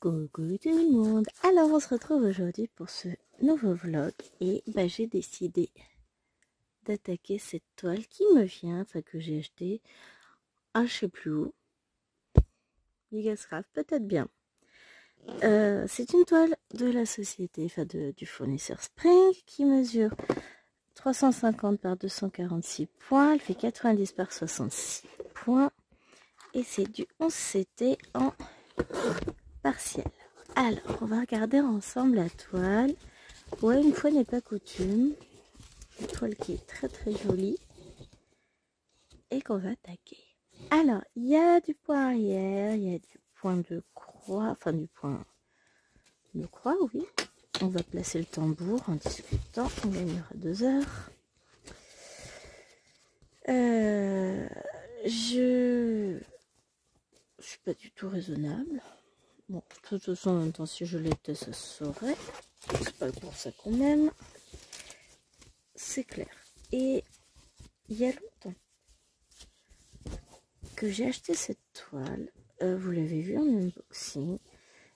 Coucou tout le monde. Alors on se retrouve aujourd'hui pour ce nouveau vlog et j'ai décidé d'attaquer cette toile qui me vient, enfin que j'ai acheté je sais plus où, Gigascraft peut-être bien. C'est une toile de la société, enfin du fournisseur Spring qui mesure 350 par 246 points, elle fait 90 par 66 points et c'est du 11 CT en partiel. Alors, on va regarder ensemble la toile. Ouais, une fois n'est pas coutume. Une toile qui est très très jolie. Et qu'on va attaquer. Alors, il y a du point arrière, il y a du point de croix. Enfin, du point de croix, oui. On va placer le tambour en discutant. On gagnera 2 heures. Je suis pas du tout raisonnable. Bon, de toute façon, en même temps, si je l'étais, ça se saurait. C'est pas pour ça qu'on m'aime. C'est clair. Et il y a longtemps que j'ai acheté cette toile. Vous l'avez vu en unboxing.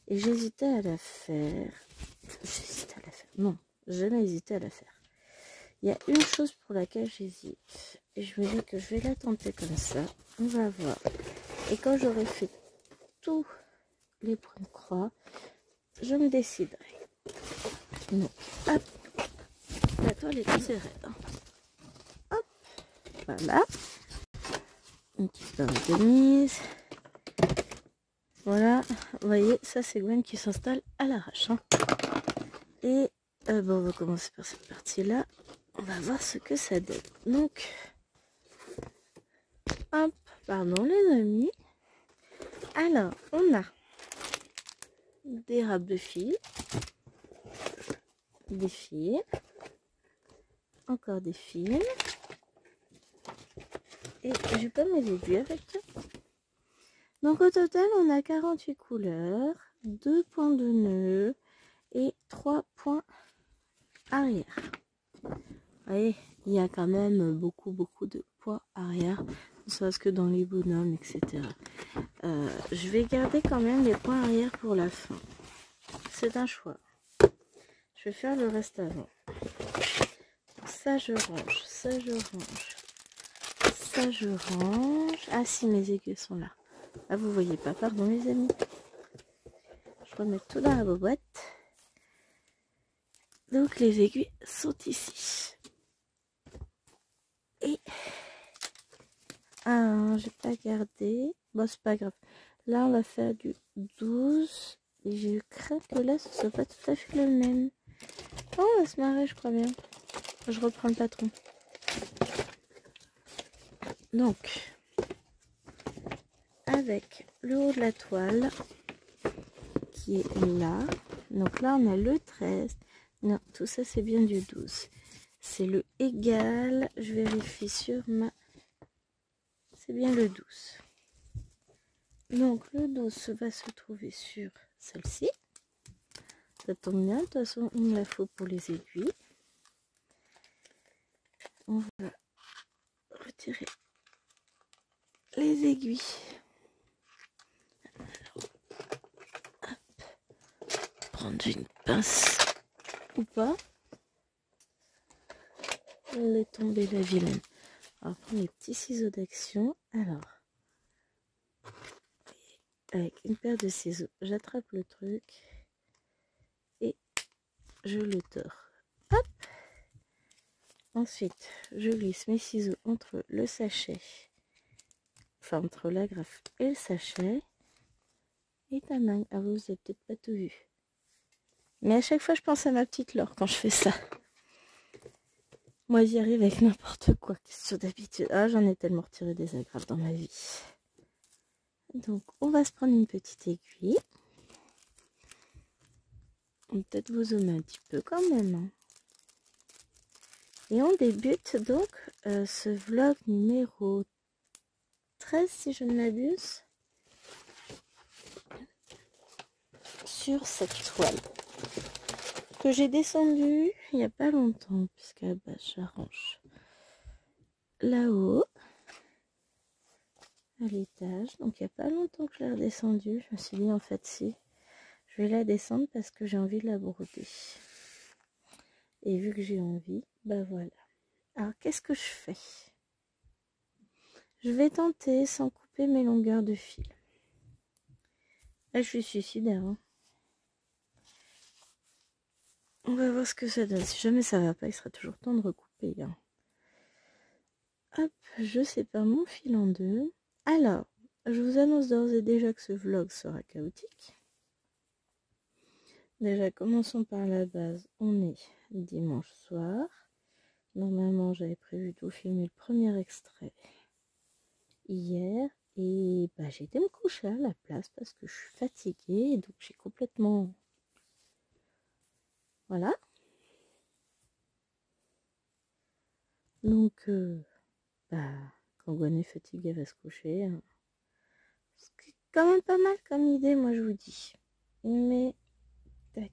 Et j'hésitais à la faire. Non, jamais hésité à la faire. Il y a une chose pour laquelle j'hésite. Et je me dis que je vais la tenter comme ça. On va voir. Et quand j'aurai fait tous les points de croix, je me déciderai. Donc, hop. La toile est assez raide. Hop. Voilà. Une petite barre de mise. Voilà. Vous voyez, ça c'est Gwen qui s'installe à l'arrache. Et on va commencer par cette partie-là. On va voir ce que ça donne. Donc, hop. Pardon les amis. Alors, on a des râpes de fil. Des fils. Encore des fils. Et j'ai pas mes aiguilles avec ça. Donc au total, on a 48 couleurs, 2 points de nœud et 3 points arrière. Vous voyez, il y a quand même beaucoup de points arrière, ne serait-ce que dans les bonhommes, etc. Je vais garder quand même les points arrière pour la fin. C'est un choix. Je vais faire le reste avant. Ça je range, ça je range, ça je range. Ah si, mes aiguilles sont là. Ah, vous voyez pas, pardon les amis. Je remets tout dans la boîte. Donc les aiguilles sont ici. Et j'ai pas gardé. Bon, c'est pas grave. Là, on va faire du 12. Et je crains que là, ce soit pas tout à fait le même. Oh, on va se marrer, je crois bien. Je reprends le patron. Donc, avec le haut de la toile qui est là. Donc là, on a le 13. Non, tout ça, c'est bien du 12. C'est le égal. Je vérifie sur ma... C'est bien le 12. Donc, le 12 va se trouver sur celle-ci. Ça tombe bien. De toute façon, il me la faut pour les aiguilles. On va retirer les aiguilles. Alors, hop. Prendre une pince ou pas. Elle est tombée la vilaine. On va prendre les petits ciseaux d'action. Alors, avec une paire de ciseaux, j'attrape le truc et je le tords. Hop. Ensuite, je glisse mes ciseaux entre le sachet, enfin entre l'agrafe et le sachet. Et tanaï. Ah, vous avez peut-être pas tout vu. Mais à chaque fois, je pense à ma petite Laure quand je fais ça. Moi, j'y arrive avec n'importe quoi. Question d'habitude. Ah, j'en ai tellement retiré des agrafes dans ma vie. Donc, on va se prendre une petite aiguille. On va peut-être vous zoomer un petit peu quand même. Hein. Et on débute donc ce vlog numéro 13, si je ne m'abuse, sur cette toile que j'ai descendue il n'y a pas longtemps, puisque j'arrange là-haut, à l'étage. Donc il n'y a pas longtemps que je l'ai redescendue. Je me suis dit, en fait, si Je vais la descendre parce que j'ai envie de la broder. Et vu que j'ai envie, bah voilà. Alors, qu'est-ce que je fais? Je vais tenter sans couper mes longueurs de fil. Là, je suis suicidaire. Hein. On va voir ce que ça donne. Si jamais ça va pas, il sera toujours temps de recouper. Hein. Hop, je sépare mon fil en deux. Alors, je vous annonce d'ores et déjà que ce vlog sera chaotique. Déjà, commençons par la base. On est dimanche soir. Normalement, j'avais prévu de vous filmer le premier extrait hier. Et bah, j'ai été me coucher à la place parce que je suis fatiguée. Donc, j'ai complètement... Voilà. Donc, bah, quand Gwen est fatiguée, elle va se coucher. Hein. C'est quand même pas mal comme idée, moi, je vous dis. Mais, tac.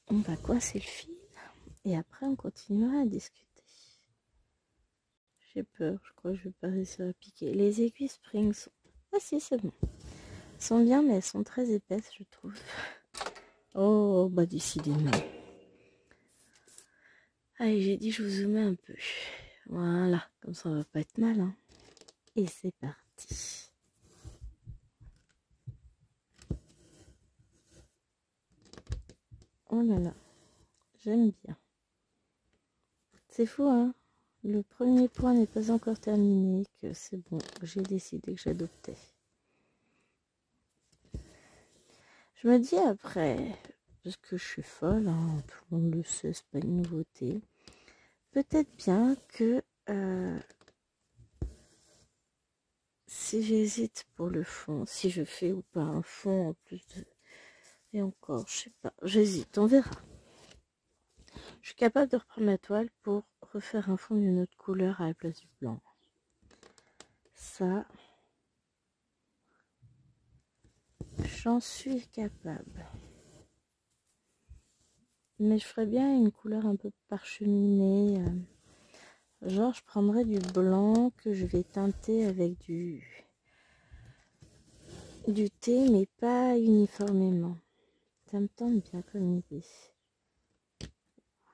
On va coincer le fil. Et après, on continuera à discuter. J'ai peur, je crois que je vais pas réussir à piquer. Les aiguilles Spring sont... Ah si, c'est bon. Elles sont bien, mais elles sont très épaisses, je trouve. Oh, bah décidément. Allez, j'ai dit je vous zoomais un peu. Voilà, comme ça on va pas être mal. Hein. Et c'est parti. Oh là là, j'aime bien. C'est fou, hein. Le premier point n'est pas encore terminé, que c'est bon, j'ai décidé que j'adoptais. Je me dis après, parce que je suis folle, hein, tout le monde le sait, c'est pas une nouveauté. Peut-être bien que si j'hésite pour le fond, si je fais ou pas un fond en plus de... Et encore, je sais pas, j'hésite, on verra. Je suis capable de reprendre ma toile pour refaire un fond d'une autre couleur à la place du blanc. Ça, j'en suis capable. Mais je ferais bien une couleur un peu parcheminée. Genre, je prendrais du blanc que je vais teinter avec du thé, mais pas uniformément. Ça me tente bien comme idée.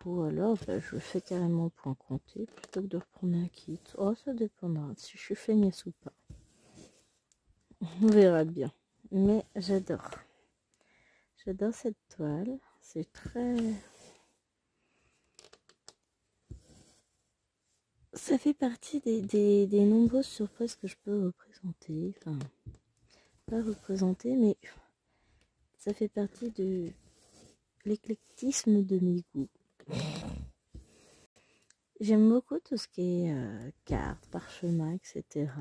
Ou alors, bah, je le fais carrément point compté plutôt que de reprendre un kit. Oh, ça dépendra si je suis feignasse ou pas. On verra bien. Mais j'adore. J'adore cette toile. C'est très... Ça fait partie des nombreuses surprises que je peux représenter. Enfin, pas représenter, mais ça fait partie de l'éclectisme de mes goûts. J'aime beaucoup tout ce qui est cartes, parchemin, etc.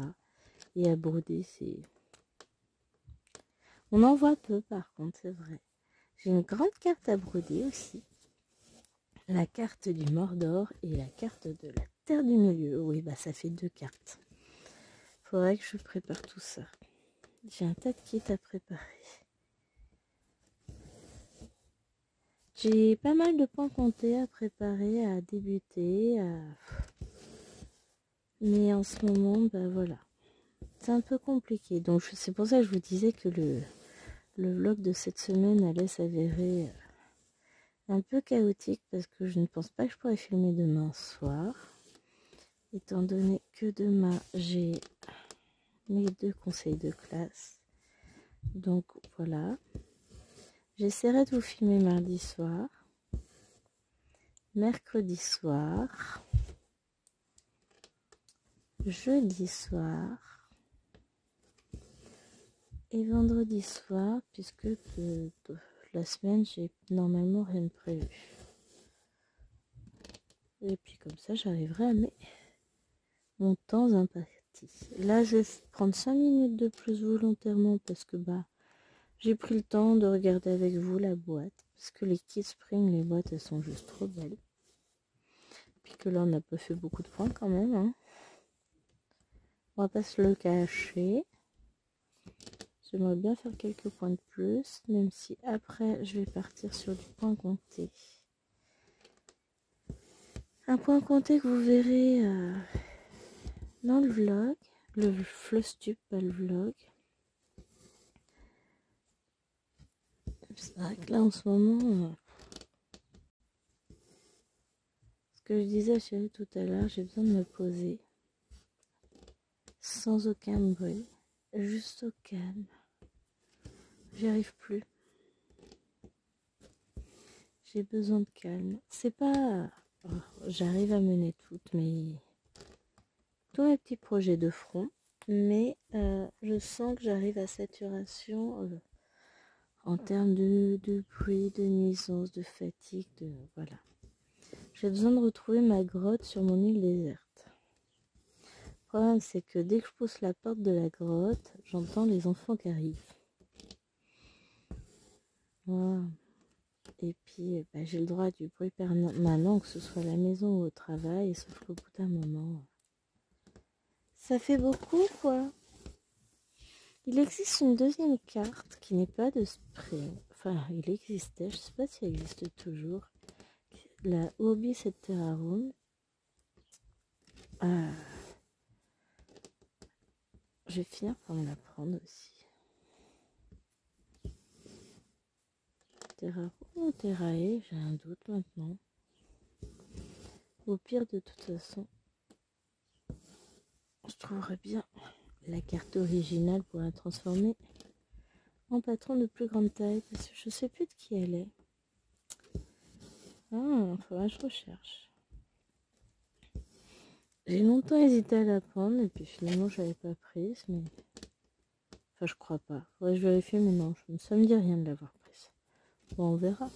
Et à broder, c'est... On en voit peu par contre, c'est vrai. J'ai une grande carte à broder aussi. La carte du Mordor et la carte de la Terre du Milieu. Oui, bah ça fait 2 cartes. Faudrait que je prépare tout ça. J'ai un tas de kits à préparer. J'ai pas mal de points comptés à préparer, à débuter. Mais en ce moment, bah voilà. C'est un peu compliqué. Donc c'est pour ça que je vous disais que le vlog de cette semaine allait s'avérer un peu chaotique parce que je ne pense pas que je pourrais filmer demain soir. Étant donné que demain j'ai mes 2 conseils de classe. Donc voilà. J'essaierai de vous filmer mardi soir, mercredi soir, jeudi soir et vendredi soir, puisque la semaine j'ai normalement rien de prévu. Et puis comme ça j'arriverai à mon temps imparti. Là je vais prendre 5 minutes de plus volontairement parce que bah j'ai pris le temps de regarder avec vous la boîte. Parce que les kits Spring, les boîtes, elles sont juste trop belles. Puis que là, on n'a pas fait beaucoup de points quand même. Hein. On va pas se le cacher. J'aimerais bien faire quelques points de plus. Même si après, je vais partir sur du point compté. Un point compté que vous verrez dans le vlog. le Flostube, pas le vlog. C'est vrai que là en ce moment, ce que je disais à Chérie tout à l'heure, j'ai besoin de me poser sans aucun bruit, juste au calme. J'y arrive plus. J'ai besoin de calme. C'est pas... j'arrive à mener tous mes petits projets de front, mais je sens que j'arrive à saturation en termes de bruit, de nuisance, de fatigue, voilà. J'ai besoin de retrouver ma grotte sur mon île déserte. Le problème, c'est que dès que je pousse la porte de la grotte, j'entends les enfants qui arrivent. Voilà. Et puis, j'ai le droit du bruit permanent, que ce soit à la maison ou au travail, sauf qu'au bout d'un moment, ça fait beaucoup, quoi. Il existe une deuxième carte qui n'est pas de spring. Enfin, il existait, je ne sais pas si elle existe toujours. La Hobby et Terrarum. Je vais finir par me la prendre aussi. Terrarum ou Terrae, j'ai un doute maintenant. Au pire, de toute façon, je trouverais bien la carte originale pour la transformer en patron de plus grande taille, parce que je sais plus de qui elle est. Faudra que je recherche. J'ai longtemps hésité à la prendre et puis finalement je l'avais pas prise, mais enfin je crois pas. Faudrait que je vérifie, mais non, ça me dit rien de l'avoir prise. Bon, on verra.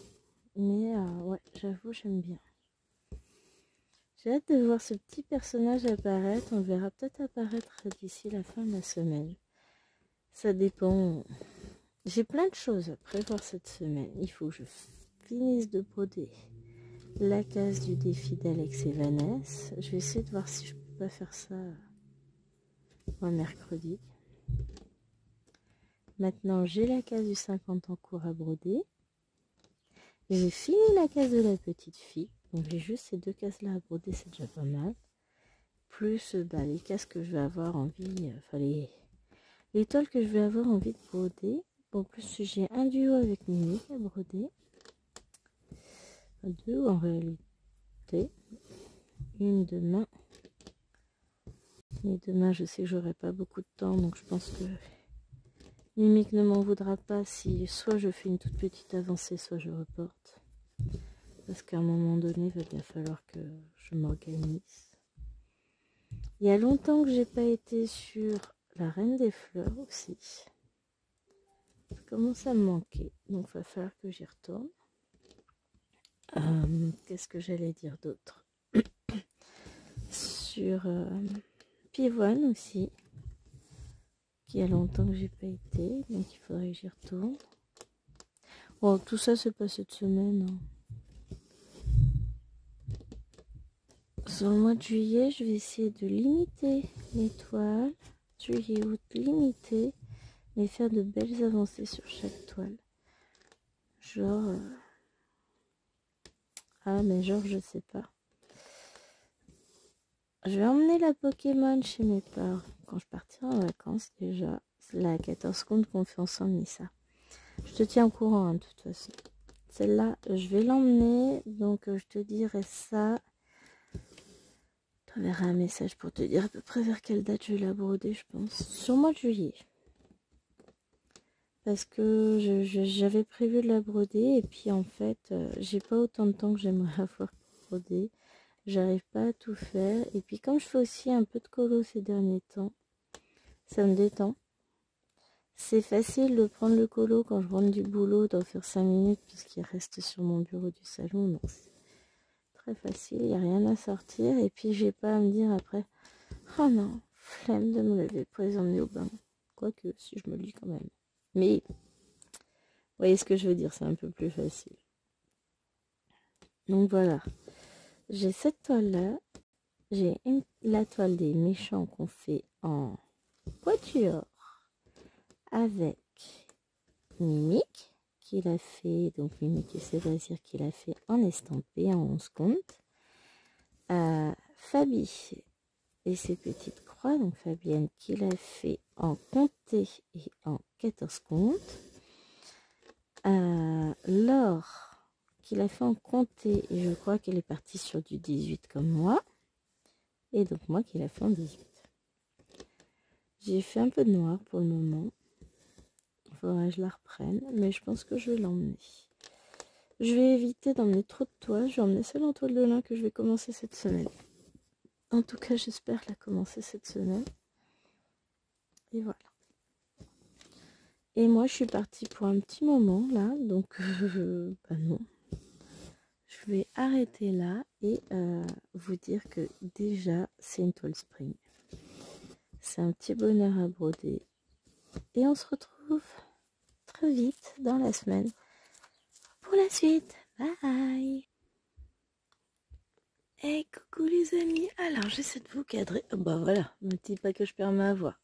Mais ouais, j'avoue, j'aime bien. J'ai hâte de voir ce petit personnage apparaître. On le verra peut-être apparaître d'ici la fin de la semaine. Ça dépend. J'ai plein de choses à prévoir cette semaine. Il faut que je finisse de broder la case du défi d'Alex et Vanessa. Je vais essayer de voir si je peux pas faire ça un mercredi. Maintenant, j'ai la case du 50 en cours à broder. J'ai fini la case de la petite fille. Donc j'ai juste ces deux cases-là à broder, c'est déjà pas mal. Plus les cases que je vais avoir envie, enfin les toiles que je vais avoir envie de broder. En plus, j'ai un duo avec Mimi à broder. Deux en réalité. Une demain. Mais demain, je sais que j'aurai pas beaucoup de temps, donc je pense que Mimique ne m'en voudra pas si soit je fais une toute petite avancée, soit je reporte. Parce qu'à un moment donné, il va bien falloir que je m'organise. Il y a longtemps que j'ai pas été sur la Reine des Fleurs aussi. Ça commence à me manquer, donc il va falloir que j'y retourne. Qu'est-ce que j'allais dire d'autre? Sur Pivoine aussi, qui a longtemps que j'ai pas été, donc il faudrait que j'y retourne. Bon, tout ça c'est pas cette semaine. Sur le mois de juillet, je vais essayer de limiter les toiles. Juillet, août, limiter, mais faire de belles avancées sur chaque toile. Genre... mais genre, je sais pas. Je vais emmener la Pokémon chez mes parents quand je partirai en vacances déjà. La 14 comptes qu'on fait ensemble, Nissa. Je te tiens au courant, de toute façon. Celle-là, je vais l'emmener, donc je te dirai ça. Je t'enverrai un message pour te dire à peu près vers quelle date je vais la broder, je pense. Sur le mois de juillet. Parce que j'avais prévu de la broder et puis en fait, j'ai pas autant de temps que j'aimerais avoir pour broder. J'arrive pas à tout faire. Et puis comme je fais aussi un peu de colo ces derniers temps, ça me détend. C'est facile de prendre le colo quand je rentre du boulot, d'en faire 5 minutes puisqu'il reste sur mon bureau du salon. Donc c'est très facile, il n'y a rien à sortir. Et puis j'ai pas à me dire après, oh non, flemme de me lever pour les emmener au bain. Quoique, si je me le dis quand même. Mais, vous voyez ce que je veux dire, c'est un peu plus facile. Donc voilà, j'ai cette toile-là. J'ai la toile des méchants qu'on fait en quatuor avec Mimique, qui l'a fait, donc Mimique et Sévasir qui l'a fait en estampé, en 11 comptes. Fabi et ses petites croix. crois, donc Fabienne, qui l'a fait en comté et en 14 comptes. Laure, qui l'a fait en comté, et je crois qu'elle est partie sur du 18 comme moi. Et donc moi qui l'a fait en 18. J'ai fait un peu de noir pour le moment. Il faudrait que je la reprenne, mais je pense que je vais l'emmener. Je vais éviter d'emmener trop de toiles. Je vais emmener celle en toile de lin que je vais commencer cette semaine. En tout cas, j'espère la commencer cette semaine. Et voilà. Et moi, je suis partie pour un petit moment, là. Donc, bah non. Je vais arrêter là et vous dire que déjà, c'est une toile spring. C'est un petit bonheur à broder. Et on se retrouve très vite dans la semaine pour la suite. Bye! Hey, coucou les amis. Alors, j'essaie de vous cadrer. Oh, bah voilà, ne me dites pas que je perds ma voix.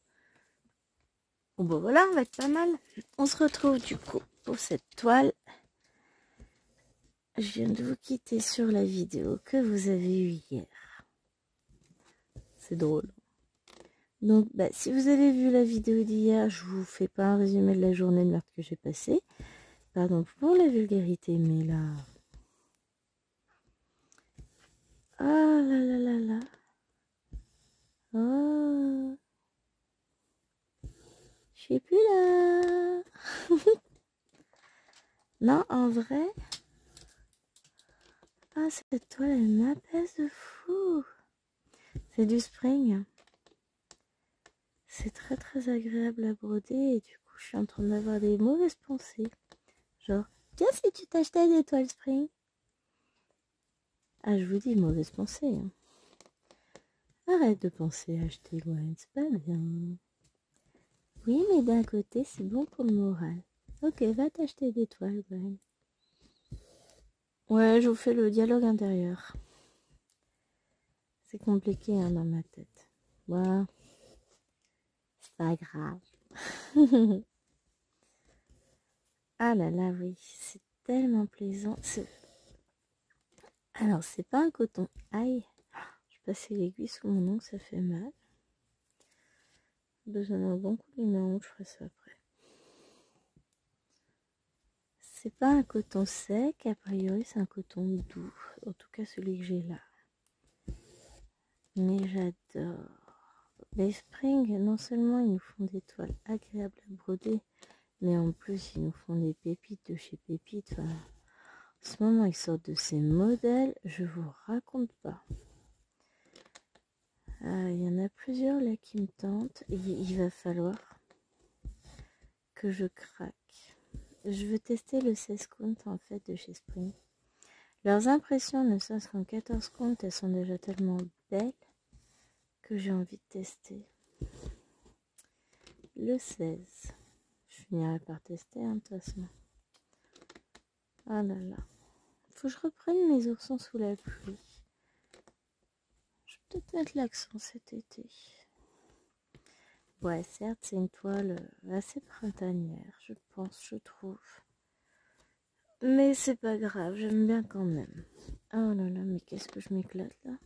Bon, bah voilà, on va être pas mal. On se retrouve du coup pour cette toile. Je viens de vous quitter sur la vidéo que vous avez eue hier. C'est drôle. Donc, bah, si vous avez vu la vidéo d'hier, je vous fais pas un résumé de la journée de merde que j'ai passée. Pardon pour la vulgarité, mais là... Ah là là là là. Oh. Je suis plus là. Non, en vrai... Ah, cette toile, elle m'apaise de fou. C'est du spring. C'est très très agréable à broder et du coup, je suis en train d'avoir des mauvaises pensées. Genre, tiens, si tu t'achetais des toiles spring. Ah, je vous dis, mauvaise pensée. Hein. Arrête de penser à acheter, Gwen, c'est pas bien. Oui, mais d'un côté, c'est bon pour le moral. Ok, va t'acheter des toiles, Gwen. Ouais, je vous fais le dialogue intérieur. C'est compliqué hein, dans ma tête. Ouais, c'est pas grave. Ah là là, oui, c'est tellement plaisant. Alors, c'est pas un coton. Aïe, je passais l'aiguille sous mon ongle, ça fait mal. Besoin d'un bon coup de main, je ferai ça après. C'est pas un coton sec, a priori c'est un coton doux. En tout cas celui que j'ai là. Mais j'adore. Les Spring, non seulement ils nous font des toiles agréables à broder, mais en plus ils nous font des pépites de chez Pépites. Enfin, en ce moment ils sortent de ces modèles, je vous raconte pas. Il y en a plusieurs là qui me tentent et il va falloir que je craque. Je veux tester le 16 comptes en fait de chez Spring. Leurs impressions, ne serait-ce qu'en 14 comptes, elles sont déjà tellement belles que j'ai envie de tester. Le 16. Je finirai par tester de toute façon. Ah là là. Faut que je reprenne mes oursons sous la pluie. Je vais peut-être mettre l'accent cet été. Ouais, certes, c'est une toile assez printanière, je pense, je trouve. Mais c'est pas grave, j'aime bien quand même. Oh là là, mais qu'est-ce que je m'éclate là.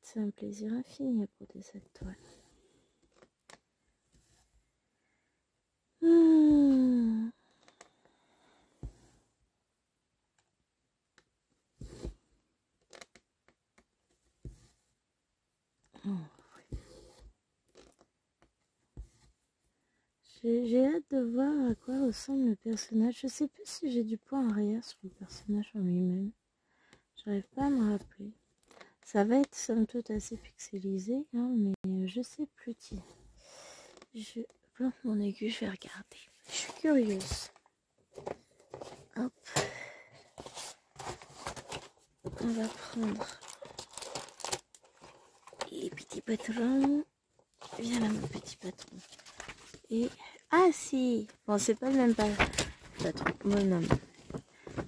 C'est un plaisir infini à broder cette toile. J'ai hâte de voir à quoi ressemble le personnage. Je sais plus si j'ai du point arrière sur le personnage en lui-même. J'arrive pas à me rappeler. Ça va être somme toute assez pixelisé, hein, mais je sais plus. Je plante mon aiguille, je vais regarder. Je suis curieuse. Hop. On va prendre les petits patrons. Viens là, mon petit patron. Et... Ah si. Bon, c'est pas le même patron. Bonhomme.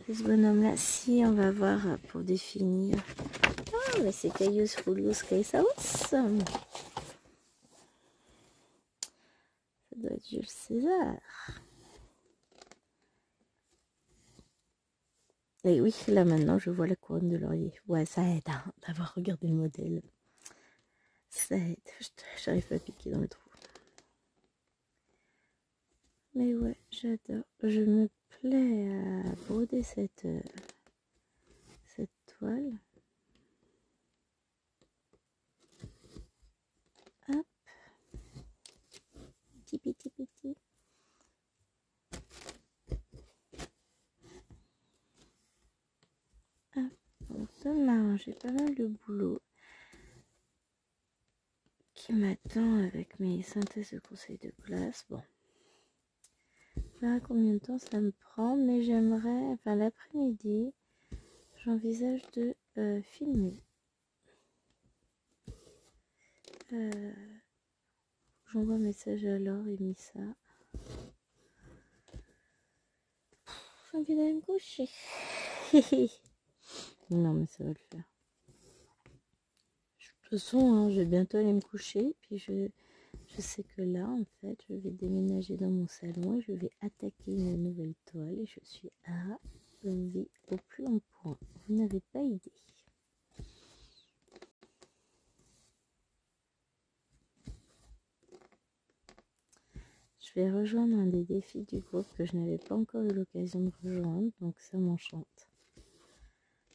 C'est ce bonhomme-là. Si, on va voir pour définir. Ah, mais c'est Caius Julius Caesaus. Ça doit être Jules César. Et oui, là maintenant, je vois la couronne de laurier. Ouais, ça aide hein, d'avoir regardé le modèle. ça aide. J'arrive pas à piquer dans le trou. Mais ouais, j'adore. Je me plais à broder cette toile. Hop. Petit. Hop. Donc demain, j'ai pas mal de boulot qui m'attend avec mes synthèses de conseils de classe. Bon. Je verrai combien de temps ça me prend, mais j'aimerais, enfin l'après-midi, j'envisage de filmer. J'envoie un message à Laure et Missa. J'ai envie d'aller me coucher. Non, mais ça va le faire. De toute façon, hein, je vais bientôt aller me coucher. Puis je sais que là, en fait, je vais déménager dans mon salon et je vais attaquer une nouvelle toile. Et je suis ravie au plus long point. Vous n'avez pas idée. Je vais rejoindre un des défis du groupe que je n'avais pas encore eu l'occasion de rejoindre. Donc ça m'enchante.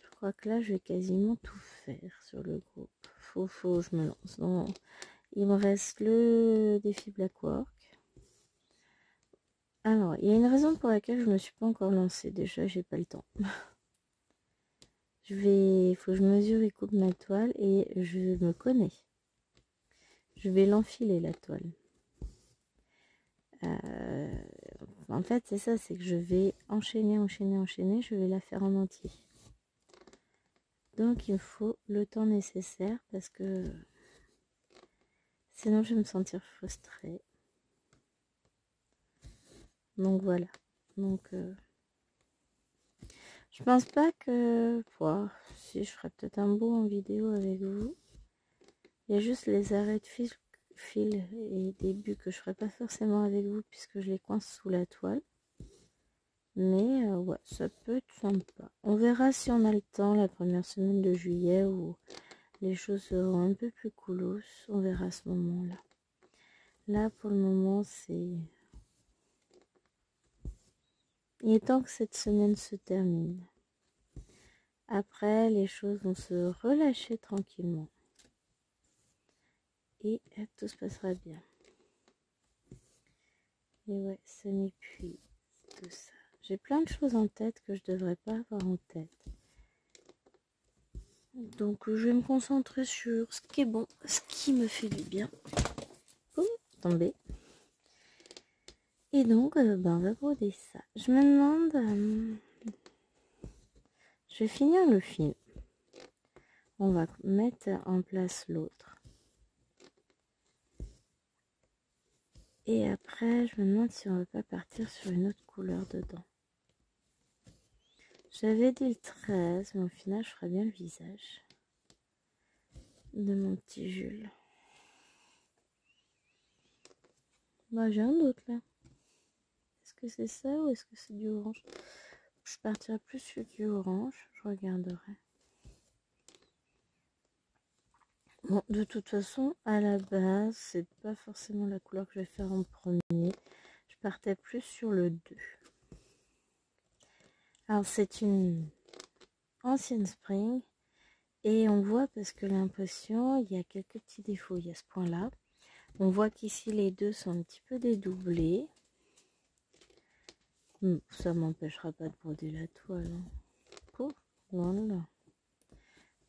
Je crois que là, je vais quasiment tout faire sur le groupe. Faut je me lance. Non, il me reste le défi Blackwork. Alors, il y a une raison pour laquelle je ne me suis pas encore lancée. Déjà, j'ai pas le temps. Il faut que je mesure et coupe ma toile et je me connais. Je vais l'enfiler la toile. En fait, c'est ça, c'est que je vais enchaîner. Je vais la faire en entier. Donc, il me faut le temps nécessaire parce que sinon, je vais me sentir frustrée. Donc, voilà. Donc, je pense pas que... si, je ferai peut-être un bout en vidéo avec vous. Il y a juste les arrêts de fil et début que je ferai pas forcément avec vous puisque je les coince sous la toile. Mais ouais, ça peut être sympa. On verra si on a le temps la première semaine de juillet où les choses seront un peu plus coolos. On verra à ce moment-là. Là, pour le moment, c'est... Il est temps que cette semaine se termine. Après, les choses vont se relâcher tranquillement. Et tout se passera bien. Et ouais, ça m'épuise, tout ça. J'ai plein de choses en tête que je devrais pas avoir en tête. Donc je vais me concentrer sur ce qui est bon, ce qui me fait du bien. Ouh, tombé. Et donc, on va broder ça. Je me demande... je vais finir le film. On va mettre en place l'autre. Et après, je me demande si on va pas partir sur une autre couleur dedans. J'avais dit le 13, mais au final, je ferai bien le visage de mon petit Jules. Bah, j'ai un autre là. Est-ce que c'est ça ou est-ce que c'est du orange? Je partirai plus sur du orange, je regarderai. Bon, de toute façon, à la base, c'est pas forcément la couleur que je vais faire en premier. Je partais plus sur le 2. Alors, c'est une ancienne Spring. Et on voit, parce que l'impression, il y a quelques petits défauts. Il y a ce point-là. On voit qu'ici, les deux sont un petit peu dédoublés. Ça m'empêchera pas de broder la toile. Hein. Voilà.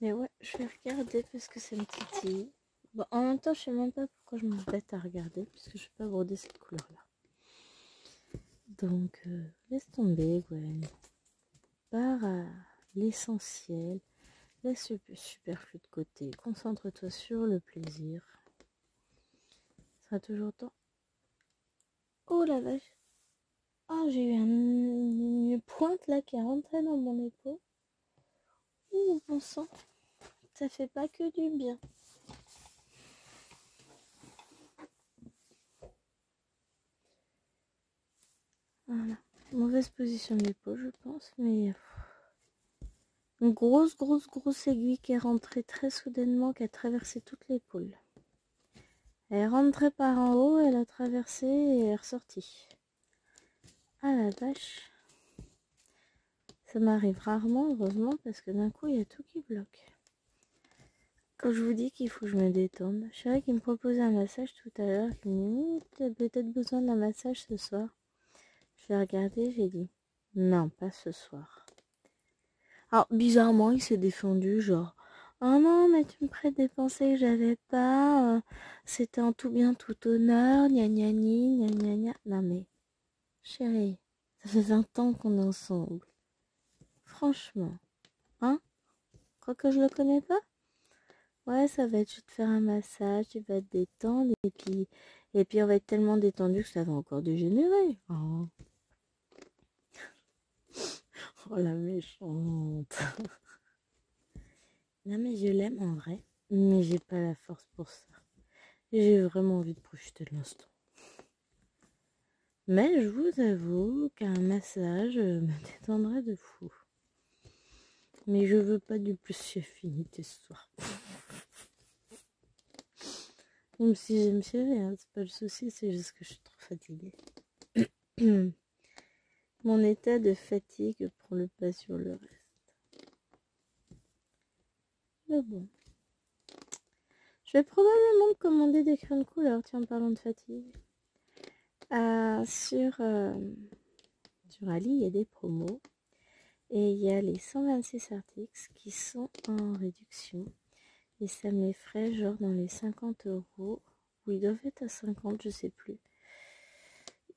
Mais ouais, je vais regarder parce que ça me titille. Bon, en même temps, je sais même pas pourquoi je m'embête à regarder, puisque je vais pas broder cette couleur-là. Donc, laisse tomber, Gwen. Pars à l'essentiel. Laisse le superflu de côté. Concentre-toi sur le plaisir. Ça sera toujours temps. Oh la vache. Oh, j'ai eu une pointe là qui est rentrée dans mon épaule. Ouh, bon sang. Ça fait pas que du bien. Voilà. Mauvaise position de l'épaule, je pense, mais... Une grosse aiguille qui est rentrée très soudainement, qui a traversé toute l'épaule. Elle est rentrée par en haut, elle a traversé et elle est ressortie. Ah la vache. Ça m'arrive rarement, heureusement, parce que d'un coup, il y a tout qui bloque. Quand je vous dis qu'il faut que je me détende, Chérie qui me proposait un massage tout à l'heure, qui me dit tu as peut-être besoin d'un massage ce soir. Je l'ai regardé, j'ai dit non, pas ce soir. Alors bizarrement, il s'est défendu, genre oh non, mais tu me prêtes des pensées que j'avais pas, c'était en tout bien, tout honneur, gna gna gna gna gna gna. Non mais, chérie, ça fait 20 ans qu'on est ensemble. Franchement, hein? Crois que je le connais pas? Ouais, ça va être, je vais te faire un massage, tu vas te détendre, et puis on va être tellement détendu que ça va encore dégénérer. Oh, oh la méchante. Non mais je l'aime en vrai, mais j'ai pas la force pour ça. J'ai vraiment envie de profiter de l'instant. Mais je vous avoue qu'un massage me détendrait de fou. Mais je veux pas du plus si affinité ce soir. Même si j'aime chérie, hein, c'est pas le souci, c'est juste que je suis trop fatiguée. Mon état de fatigue prend le pas sur le reste. Mais bon. Je vais probablement me commander des crayons de couleur, tiens, en parlant de fatigue. Sur Ali, il y a des promos. Et il y a les 126 articles qui sont en réduction. Et ça me les ferait genre dans les 50 euros. Ou ils doivent être à 50, je sais plus.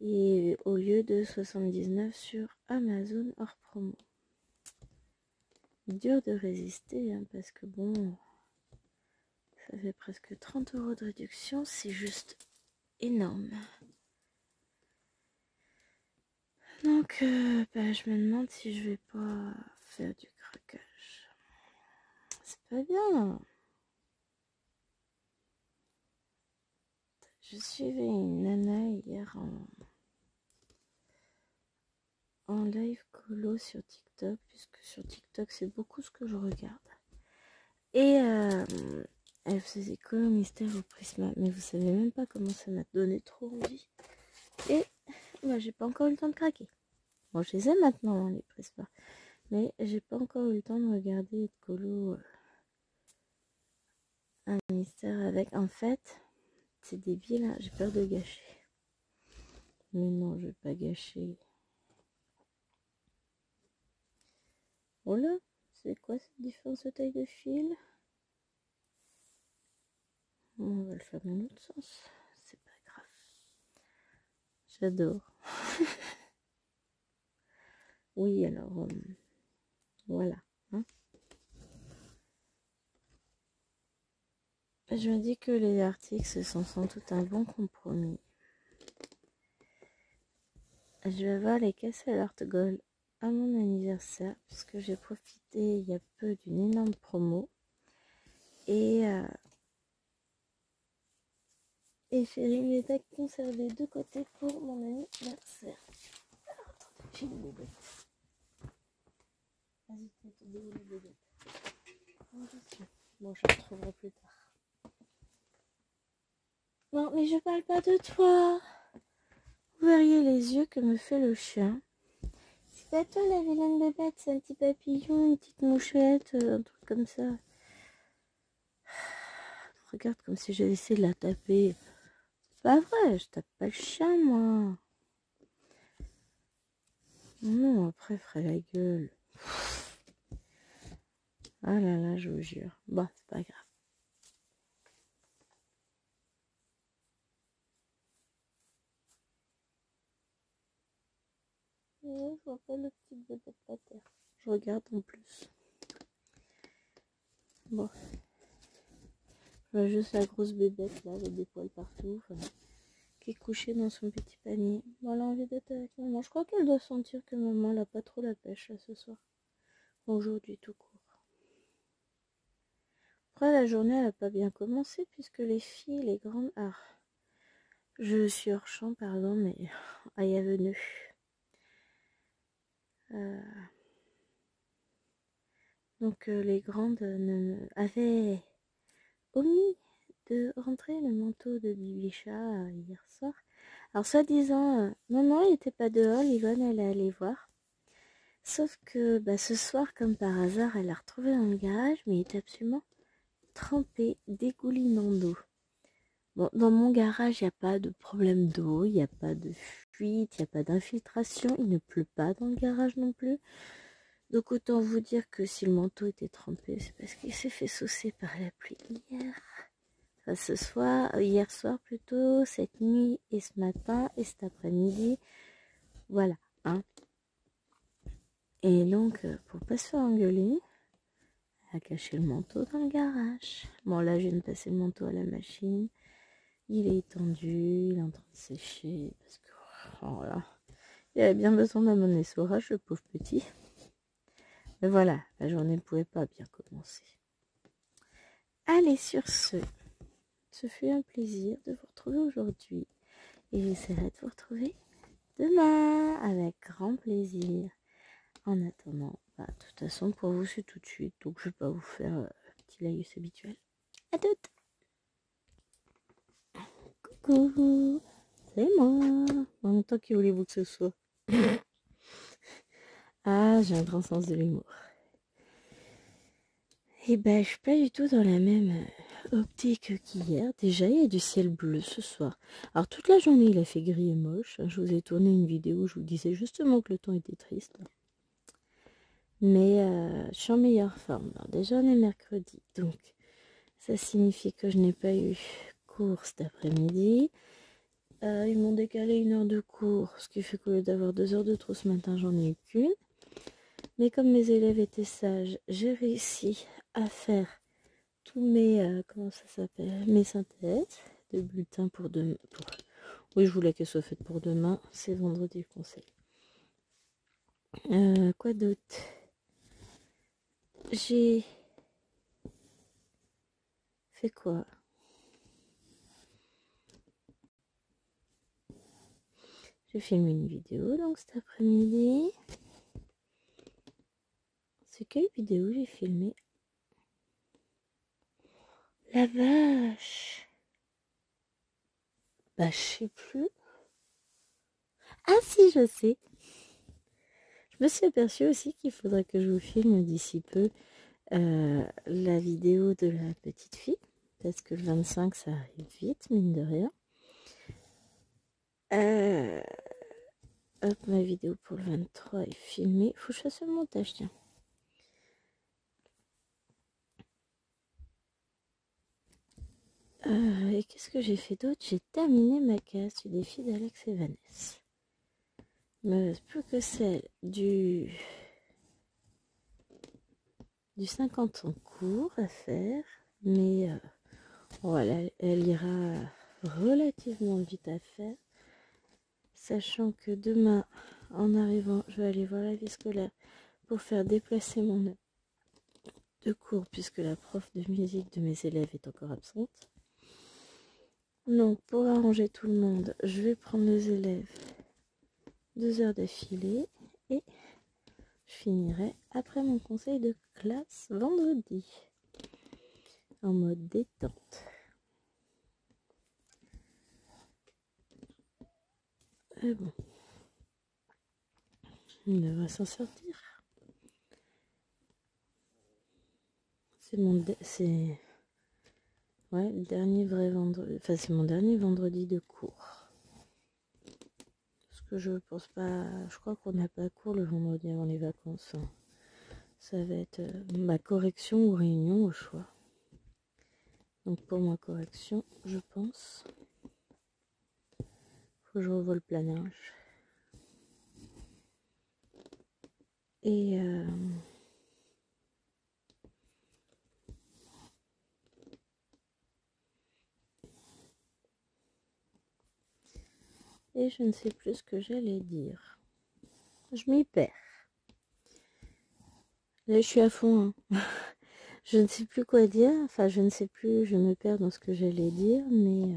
Et au lieu de 79 sur Amazon hors promo. Dur de résister, hein, parce que bon, ça fait presque 30 euros de réduction. C'est juste énorme. Donc, je me demande si je vais pas faire du craquage. C'est pas bien. Je suivais une nana hier en live colo sur TikTok, puisque sur TikTok c'est beaucoup ce que je regarde. Et elle faisait colo mystère au Prisma, mais vous savez même pas comment ça m'a donné trop envie. Et moi j'ai pas encore eu le temps de craquer. Bon, je les ai maintenant, hein, les Prisma, mais j'ai pas encore eu le temps de regarder de colo un mystère avec. En fait, c'est débile, hein, j'ai peur de gâcher. Mais non, je vais pas gâcher. Oh là, c'est quoi cette différence de taille de fil? On va le faire dans l'autre sens. C'est pas grave. J'adore. Oui, alors, voilà. Hein. Je me dis que les articles sont sans doute un bon compromis. Je vais avoir les Castle Art Gold à mon anniversaire, puisque j'ai profité il y a peu d'une énorme promo. Et chérie les a conservés de côté pour mon anniversaire. Attendez, j'ai une bébête. Vas-y, t'es où la bébête? Bon, je la retrouverai plus tard. Non, mais je parle pas de toi. Vous verriez les yeux que me fait le chien. C'est pas toi la vilaine bébête, c'est un petit papillon, une petite mouchette, un truc comme ça. Regarde comme si j'avais essayé de la taper. C'est pas vrai, je tape pas le chien, moi. Non, après, ferait la gueule. Ah là là, je vous jure. Bon, c'est pas grave. Je vois pas le petit bébé par terre. Je regarde en plus. Bon. Je vois juste la grosse bébête là, avec des poils partout. Qui est couchée dans son petit panier. Bon, elle a envie d'être avec maman. Je crois qu'elle doit sentir que maman n'a pas trop la pêche là, ce soir. Aujourd'hui tout court. Après, la journée elle n'a pas bien commencé puisque les filles, les grandes... Ah, je suis hors champ, pardon, mais... I have venu. Donc les grandes avaient omis de rentrer le manteau de Bibicha hier soir. Alors soi-disant, non, il était pas dehors, Yvonne elle est allée voir. Sauf que ce soir, comme par hasard, elle l'a retrouvé dans le garage, mais il était absolument trempé, dégoulinant d'eau. Bon, dans mon garage, il n'y a pas de problème d'eau, il n'y a pas de fuite, il n'y a pas d'infiltration, il ne pleut pas dans le garage non plus. Donc autant vous dire que si le manteau était trempé, c'est parce qu'il s'est fait saucer par la pluie hier. Enfin, hier soir plutôt, cette nuit et ce matin et cet après-midi. Voilà, hein. Et donc, pour pas se faire engueuler, elle a caché le manteau dans le garage. Bon, là, je viens de passer le manteau à la machine. Il est étendu, il est en train de sécher. Parce que, voilà, il avait bien besoin d'un bon essorage, le pauvre petit. Mais voilà, la journée ne pouvait pas bien commencer. Allez, sur ce fut un plaisir de vous retrouver aujourd'hui. Et j'essaierai de vous retrouver demain avec grand plaisir. En attendant, de toute façon, pour vous, c'est tout de suite. Donc, je ne vais pas vous faire le petit laïus habituel. À toutes! Coucou! C'est moi! En même temps, qui voulez-vous que ce soit? Ah, j'ai un grand sens de l'humour. Et je suis pas du tout dans la même optique qu'hier. Déjà, il y a du ciel bleu ce soir. Alors, toute la journée, il a fait gris et moche. Je vous ai tourné une vidéo où je vous disais justement que le temps était triste. Mais je suis en meilleure forme. Alors, déjà, on est mercredi. Donc, ça signifie que je n'ai pas eu cours cet après-midi. Ils m'ont décalé 1 heure de cours. Ce qui fait qu'au lieu d'avoir 2 heures de trop ce matin, j'en ai eu qu'une. Mais comme mes élèves étaient sages, j'ai réussi à faire tous mes, comment ça s'appelle, mes synthèses de bulletins pour demain. Oui, je voulais qu'elles soient faites pour demain. C'est vendredi le conseil. Quoi d'autre? J'ai fait quoi? J'ai filmé une vidéo donc cet après-midi. C'est quelle vidéo j'ai filmé? La vache! Je sais plus. Ah si, je sais. Je me suis aperçue aussi qu'il faudrait que je vous filme d'ici peu la vidéo de la petite fille. Parce que le 25, ça arrive vite, mine de rien. Hop, ma vidéo pour le 23 est filmée. Faut que je fasse le montage, tiens. Et qu'est-ce que j'ai fait d'autre? J'ai terminé ma case du défi d'Alex et Vanessa. Il me reste plus que celle du 50 en cours à faire. Mais voilà, elle ira relativement vite à faire. Sachant que demain, en arrivant, je vais aller voir la vie scolaire pour faire déplacer mon heure de cours puisque la prof de musique de mes élèves est encore absente. Donc, pour arranger tout le monde, je vais prendre les élèves 2 heures d'affilée et je finirai après mon conseil de classe vendredi en mode détente. Et bon, on devrait s'en sortir. C'est le dernier vrai vendredi. Enfin, c'est mon dernier vendredi de cours. Parce que je pense pas. Je crois qu'on n'a pas cours le vendredi avant les vacances. Hein. Ça va être ma correction ou réunion au choix. Donc pour ma correction, je pense. Faut que je revoie le planage. Et je ne sais plus ce que j'allais dire. Je m'y perds. Là, je suis à fond. Hein. Je ne sais plus quoi dire. Enfin, je ne sais plus. Je me perds dans ce que j'allais dire. Mais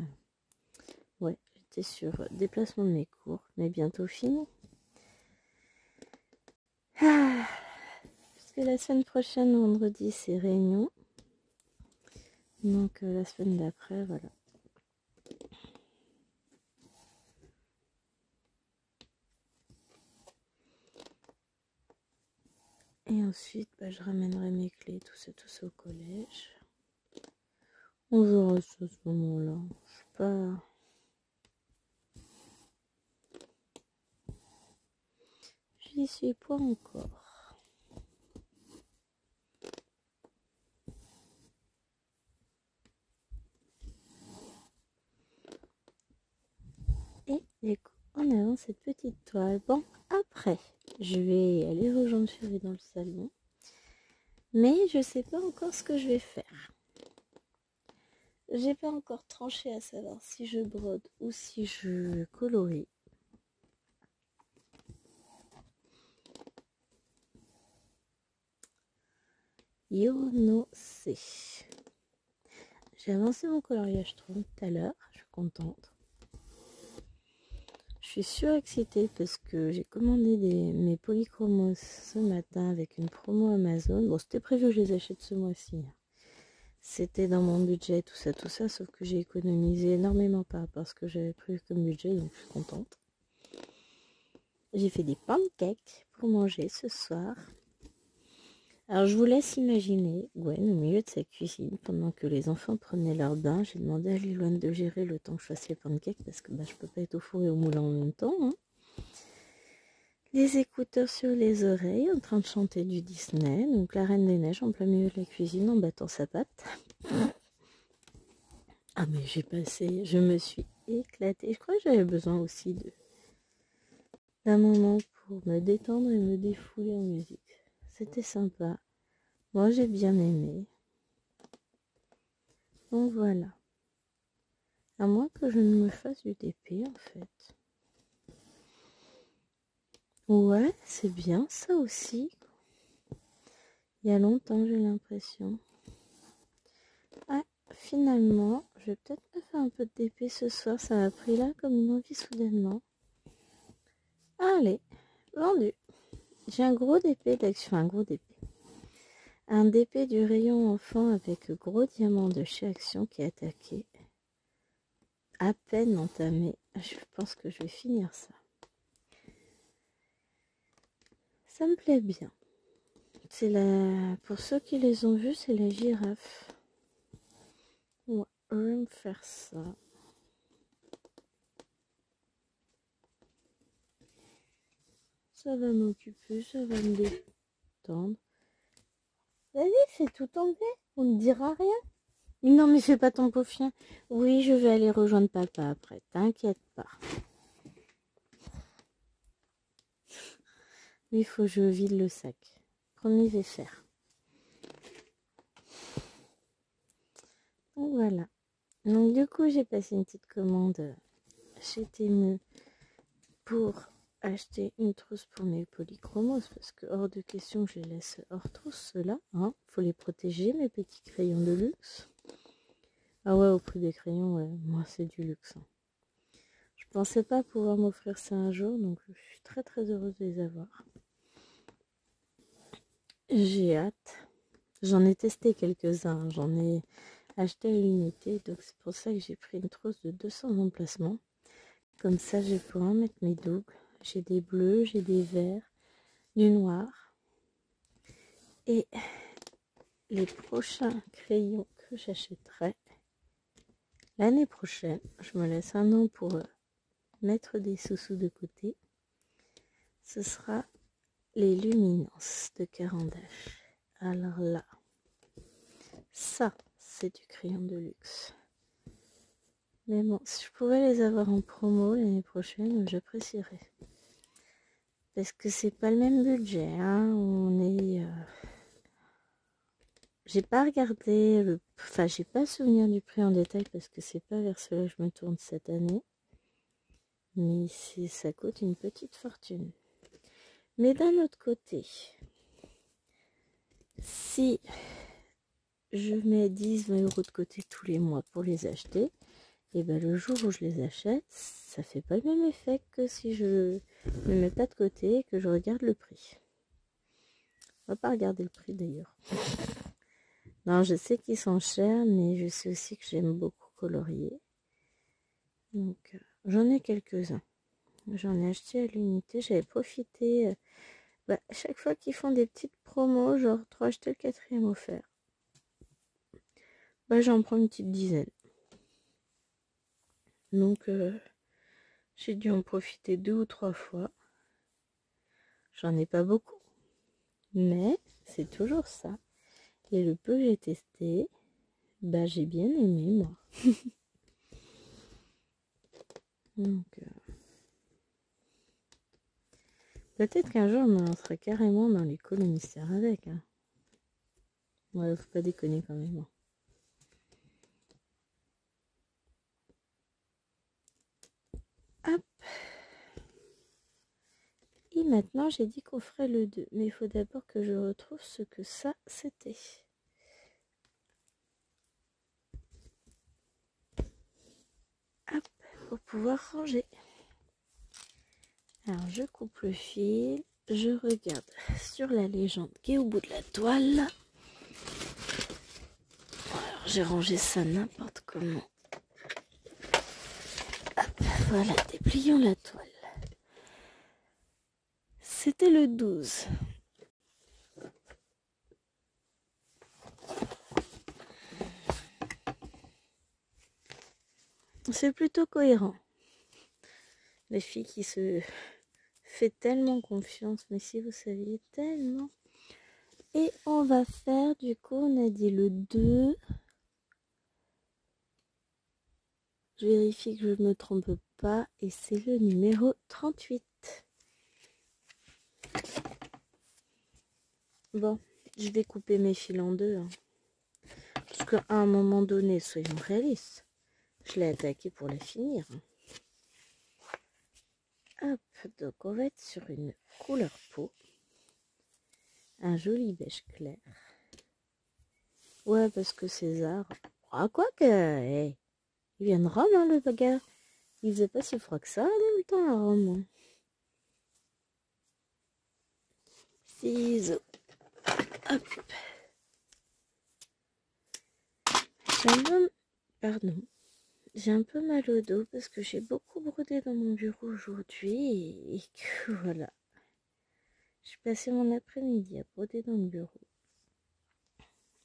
ouais, j'étais sur déplacement de mes cours. Mais bientôt fini. Parce que la semaine prochaine, vendredi, c'est réunion. Donc la semaine d'après, voilà. Et ensuite, je ramènerai mes clés, tout ça au collège. On verra ça à ce moment-là. Je sais pas. J'y suis pas encore. Et du coup, en avant cette petite toile. Bon, après, je vais aller rejoindre Chérie dans le salon. Mais je sais pas encore ce que je vais faire. J'ai pas encore tranché à savoir si je brode ou si je colorie. Yo no sé. J'ai avancé mon coloriage tout à l'heure. Je suis contente. Je suis surexcitée parce que j'ai commandé mes polychromos ce matin avec une promo Amazon. Bon, c'était prévu que je les achète ce mois-ci. C'était dans mon budget, tout ça, sauf que j'ai économisé énormément par rapport à ce que j'avais prévu comme budget, donc je suis contente. J'ai fait des pancakes pour manger ce soir. Alors je vous laisse imaginer Gwen au milieu de sa cuisine pendant que les enfants prenaient leur bain. J'ai demandé à Liloine de gérer le temps que je fasse les pancakes parce que je peux pas être au four et au moulin en même temps. Hein. Les écouteurs sur les oreilles en train de chanter du Disney. Donc la Reine des Neiges en plein milieu de la cuisine en battant sa patte. Ah mais je me suis éclatée. Je crois que j'avais besoin aussi d'un moment pour me détendre et me défouler en musique. C'était sympa. Moi j'ai bien aimé. Donc voilà. À moins que je ne me fasse du TP en fait. Ouais, c'est bien ça aussi. Il y a longtemps j'ai l'impression. Ah, finalement, je vais peut-être me faire un peu de DP ce soir. Ça m'a pris là comme une envie soudainement. Allez, vendu. J'ai un gros DP d'action, un gros DP. Un DP du rayon enfant avec gros diamant de chez Action qui est attaqué. À peine entamé. Je pense que je vais finir ça. Ça me plaît bien. C'est pour ceux qui les ont vus, c'est la girafe. Ouais, je vais me faire ça. Ça va m'occuper, ça va me détendre. Vas-y, c'est tout tombé. On ne dira rien. Non, mais fais pas ton pauvre chien. Oui, je vais aller rejoindre papa après. T'inquiète pas. Mais il faut que je vide le sac. Promis, je vais faire. Donc voilà. Donc du coup, j'ai passé une petite commande chez Temu pour acheter une trousse pour mes polychromos parce que hors de question que je les laisse hors trousse ceux-là. Hein. Faut les protéger, mes petits crayons de luxe. Ah ouais, au prix des crayons, ouais, moi c'est du luxe. Hein. Je pensais pas pouvoir m'offrir ça un jour, donc je suis très très heureuse de les avoir. J'ai hâte. J'en ai testé quelques-uns, j'en ai acheté à l'unité, donc c'est pour ça que j'ai pris une trousse de 200 emplacements. Comme ça, je vais pouvoir mettre mes doubles. J'ai des bleus, j'ai des verts, du noir. Et les prochains crayons que j'achèterai l'année prochaine, je me laisse un an pour mettre des sous-sous de côté. Ce sera les luminances de Carandache. Alors là, ça, c'est du crayon de luxe. Mais bon, si je pouvais les avoir en promo l'année prochaine, j'apprécierais. Parce que c'est pas le même budget, hein. On est... J'ai pas regardé le... Enfin, j'ai pas souvenir du prix en détail parce que c'est pas vers cela que je me tourne cette année. Mais ça coûte une petite fortune. Mais d'un autre côté, si je mets 10-20 euros de côté tous les mois pour les acheter, et ben le jour où je les achète, ça fait pas le même effet que si je ne mets pas de côté et que je regarde le prix. On va pas regarder le prix d'ailleurs. Non, je sais qu'ils sont chers, mais je sais aussi que j'aime beaucoup colorier. Donc, j'en ai quelques-uns. J'en ai acheté à l'unité. J'avais profité. À chaque fois qu'ils font des petites promos, genre 3 achetés le quatrième offert. J'en prends une petite dizaine. Donc, j'ai dû en profiter 2 ou 3 fois. J'en ai pas beaucoup. Mais c'est toujours ça. Et le peu que j'ai testé, j'ai bien aimé, moi. Donc, peut-être qu'un jour, on me lancerait carrément dans les colonistères avec. Hein. Ouais, faut pas déconner quand même. Hop. Et maintenant, j'ai dit qu'on ferait le 2. Mais il faut d'abord que je retrouve ce que ça, c'était. Hop, pour pouvoir ranger. Alors, je coupe le fil. Je regarde sur la légende qui est au bout de la toile. Alors, j'ai rangé ça n'importe comment. Hop, voilà, déplions la toile. C'était le 12. C'est plutôt cohérent. Les filles qui se fait tellement confiance, mais si vous saviez tellement. Et on va faire, du coup, on a dit le 2. Je vérifie que je ne me trompe pas. Et c'est le numéro 38. Bon, je vais couper mes fils en deux. Hein. Parce qu'à un moment donné, soyons réalistes. Je l'ai attaqué pour la finir. Hop, donc on va être sur une couleur peau. Un joli beige clair. Ouais, parce que César... Ah, quoi que... Hey, il vient de Rome, hein, le bagarre. Il faisait pas si froid que ça, dans le temps, à Rome. Ciseaux. Hop. Pardon. J'ai un peu mal au dos parce que j'ai beaucoup brodé dans mon bureau aujourd'hui et que voilà. J'ai passé mon après-midi à broder dans le bureau.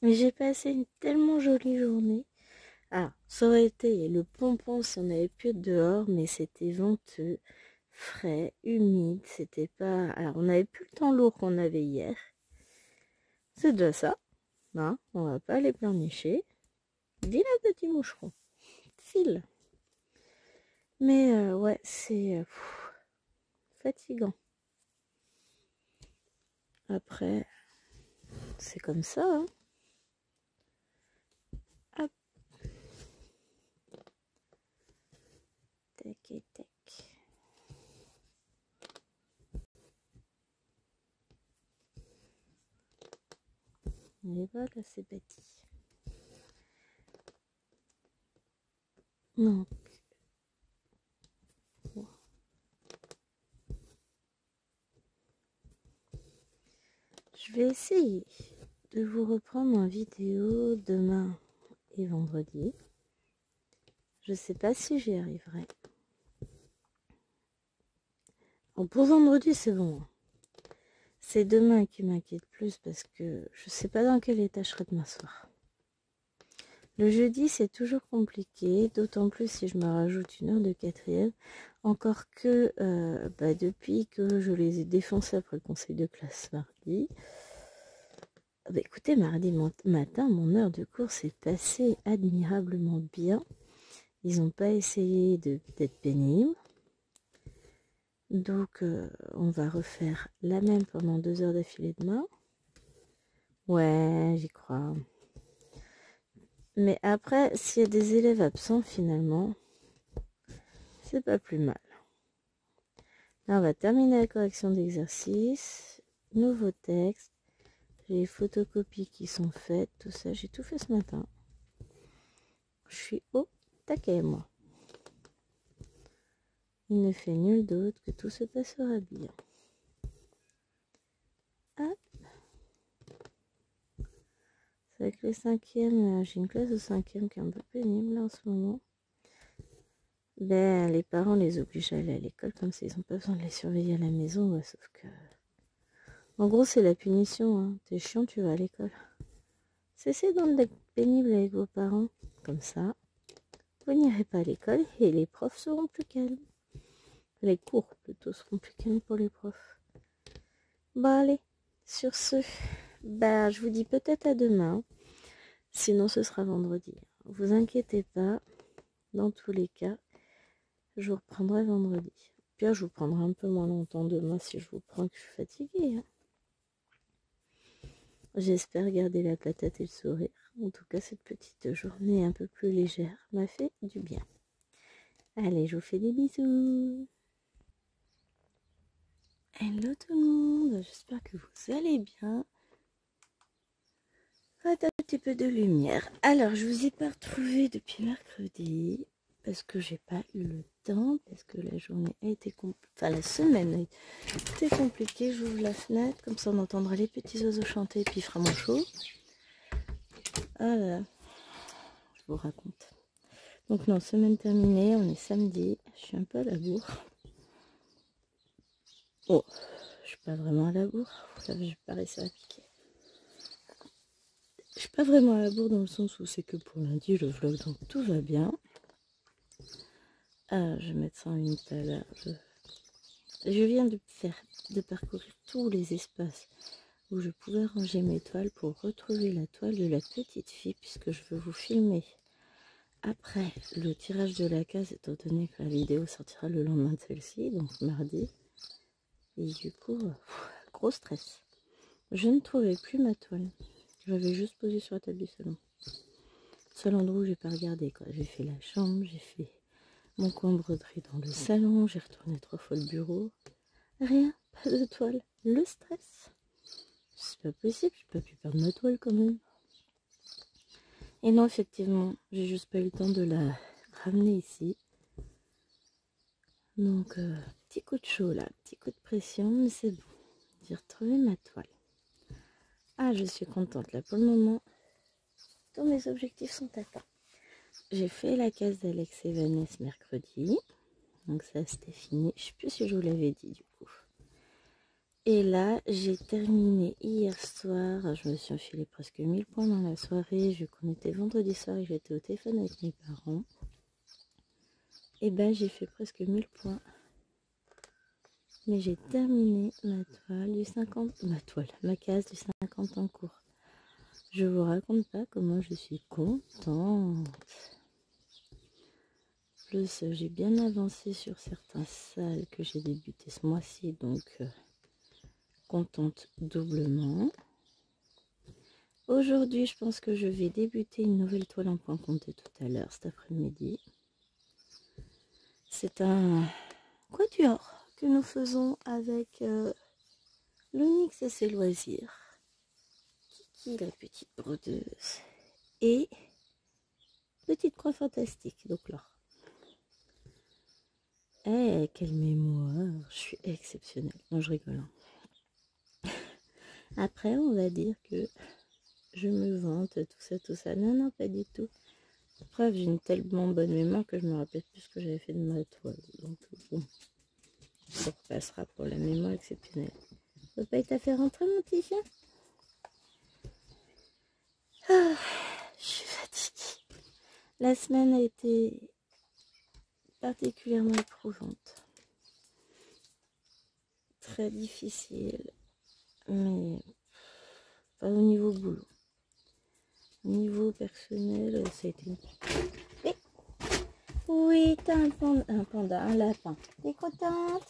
Mais j'ai passé une tellement jolie journée. Ah, ça aurait été le pompon si on avait pu être dehors, mais c'était venteux, frais, humide. C'était pas. Alors, on n'avait plus le temps lourd qu'on avait hier. C'est déjà ça. Hein, on va pas aller pleurnicher. Dis la petit moucheron. File. Mais ouais, c'est fatigant. Après, c'est comme ça. Hein. Hop. Tac et tac. Et voilà, c'est bâti. Donc, je vais essayer de vous reprendre en vidéo demain et vendredi. Je sais pas si j'y arriverai. Bon, pour vendredi, c'est bon. C'est demain qui m'inquiète plus parce que je sais pas dans quel état je serai demain soir. Le jeudi, c'est toujours compliqué, d'autant plus si je me rajoute une heure de quatrième. Encore que depuis que je les ai défoncés après le conseil de classe mardi, écoutez, mardi matin, mon heure de cours s'est passée admirablement bien. Ils n'ont pas essayé d'être pénibles. Donc, on va refaire la même pendant 2 heures d'affilée demain. Ouais, j'y crois. Mais après, s'il y a des élèves absents, finalement, c'est pas plus mal. Là, on va terminer la correction d'exercice. Nouveau texte. J'ai les photocopies qui sont faites, tout ça. J'ai tout fait ce matin. Je suis au taquet, moi. Il ne fait nul d'autre que tout se passera bien. Hop. Avec les cinquièmes, j'ai une classe de cinquième qui est un peu pénible là, en ce moment. Ben, les parents les obligent à aller à l'école comme ça, ils n'ont pas besoin de les surveiller à la maison. Ouais, sauf que... En gros, c'est la punition. Hein. T'es chiant, tu vas à l'école. Cessez donc d'être pénible avec vos parents. Comme ça, vous n'irez pas à l'école et les profs seront plus calmes. Les cours, plutôt, seront plus calmes pour les profs. Bon, allez. Sur ce, bah, je vous dis peut-être à demain. Sinon, ce sera vendredi. Vous inquiétez pas. Dans tous les cas, je vous reprendrai vendredi. Puis je vous prendrai un peu moins longtemps demain si je vous prends que je suis fatiguée. Hein. J'espère garder la patate et le sourire. En tout cas, cette petite journée un peu plus légère m'a fait du bien. Allez, je vous fais des bisous. Hello tout le monde, j'espère que vous allez bien. Un petit peu de lumière. Alors, je vous ai pas retrouvé depuis mercredi parce que j'ai pas eu le temps, parce que la journée a été compliquée, enfin la semaine a été compliquée. J'ouvre la fenêtre, comme ça on entendra les petits oiseaux chanter et puis il fera mon chaud. Voilà, je vous raconte. Donc non, semaine terminée, on est samedi, je suis un peu à la bourre. Oh, je suis pas vraiment à la bourre, ça je vais pas réussir à piquer. Je suis pas vraiment à la bourre dans le sens où c'est que pour lundi le vlog, donc tout va bien. Ah, je vais mettre 101 tout à l'heure. Je viens de parcourir tous les espaces où je pouvais ranger mes toiles pour retrouver la toile de la petite fille, puisque je veux vous filmer après le tirage de la case, étant donné que la vidéo sortira le lendemain de celle-ci, donc mardi. Et du coup, gros stress. Je ne trouvais plus ma toile. Je l'avais juste posée sur la table du salon. Seul endroit où j'ai pas regardé, quoi. J'ai fait la chambre, j'ai fait mon coin broderie dans le salon, j'ai retourné 3 fois le bureau. Rien, pas de toile. Le stress. C'est pas possible, j'ai pas pu perdre ma toile quand même. Et non, effectivement, j'ai juste pas eu le temps de la ramener ici. Donc, petit coup de chaud là, petit coup de pression, mais c'est bon. J'ai retrouvé ma toile. Ah, je suis contente là pour le moment. Tous mes objectifs sont atteints. J'ai fait la case d'Alex et Vanessa mercredi. Donc ça, c'était fini. Je sais plus si je vous l'avais dit du coup. Et là, j'ai terminé hier soir. Je me suis enfilé presque 1000 points dans la soirée. Vu qu'on était vendredi soir et j'étais au téléphone avec mes parents. Et ben, j'ai fait presque 1000 points. Mais j'ai terminé ma toile du 50... Ma case du 50 en cours. Je vous raconte pas comment je suis contente. Plus, j'ai bien avancé sur certaines salles que j'ai débuté ce mois-ci. Donc, contente doublement. Aujourd'hui, je pense que je vais débuter une nouvelle toile en point compté tout à l'heure, cet après-midi. C'est un quatuor que nous faisons avec l'Onyx et ses loisirs. Kiki, la petite brodeuse. Et petite croix fantastique, donc là. Eh, quelle mémoire, je suis exceptionnelle. Non, je rigole. Après, on va dire que je me vante, tout ça. Non, non, pas du tout. Preuve, j'ai une tellement bonne mémoire que je me rappelle plus ce que j'avais fait de ma toile. Donc, bon, ça repassera pour la mémoire exceptionnelle. Ça peut pas être à faire rentrer, mon petit chien? Ah, je suis fatiguée. La semaine a été particulièrement éprouvante. Très difficile. Mais pas au niveau boulot. Au niveau personnel, ça a été... Oui, oui, t'as un panda, un lapin. T'es contente?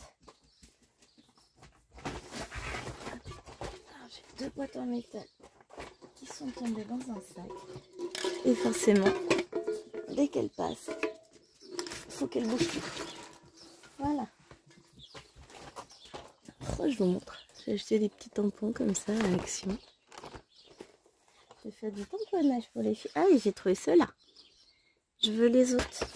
J'ai 2 boîtes en métal qui sont tombées dans un sac. Et forcément, dès qu'elle passe, il faut qu'elle bouge tout. Voilà. Oh, je vous montre. J'ai acheté des petits tampons comme ça à Action. J'ai fait du tamponnage pour les filles. Ah oui, j'ai trouvé ceux-là. Je veux les autres,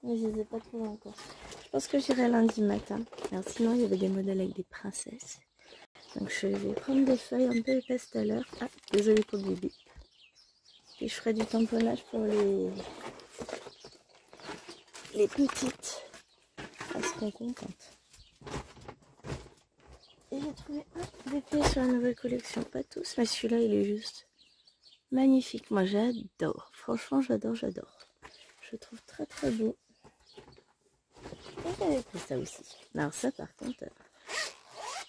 mais je les ai pas trouvés encore. Je pense que j'irai lundi matin. Alors sinon, il y avait des modèles avec des princesses. Donc je vais prendre des feuilles un peu épaisses tout à l'heure. Ah, désolée pour le bébé. Et je ferai du tamponnage pour les petites. Elles seront contentes. Et j'ai trouvé des pièces sur la nouvelle collection. Pas tous, mais celui-là, il est juste magnifique. Moi, j'adore. Franchement, j'adore. Je trouve très très beau. Et j'avais pris ça aussi. Alors ça, par contre,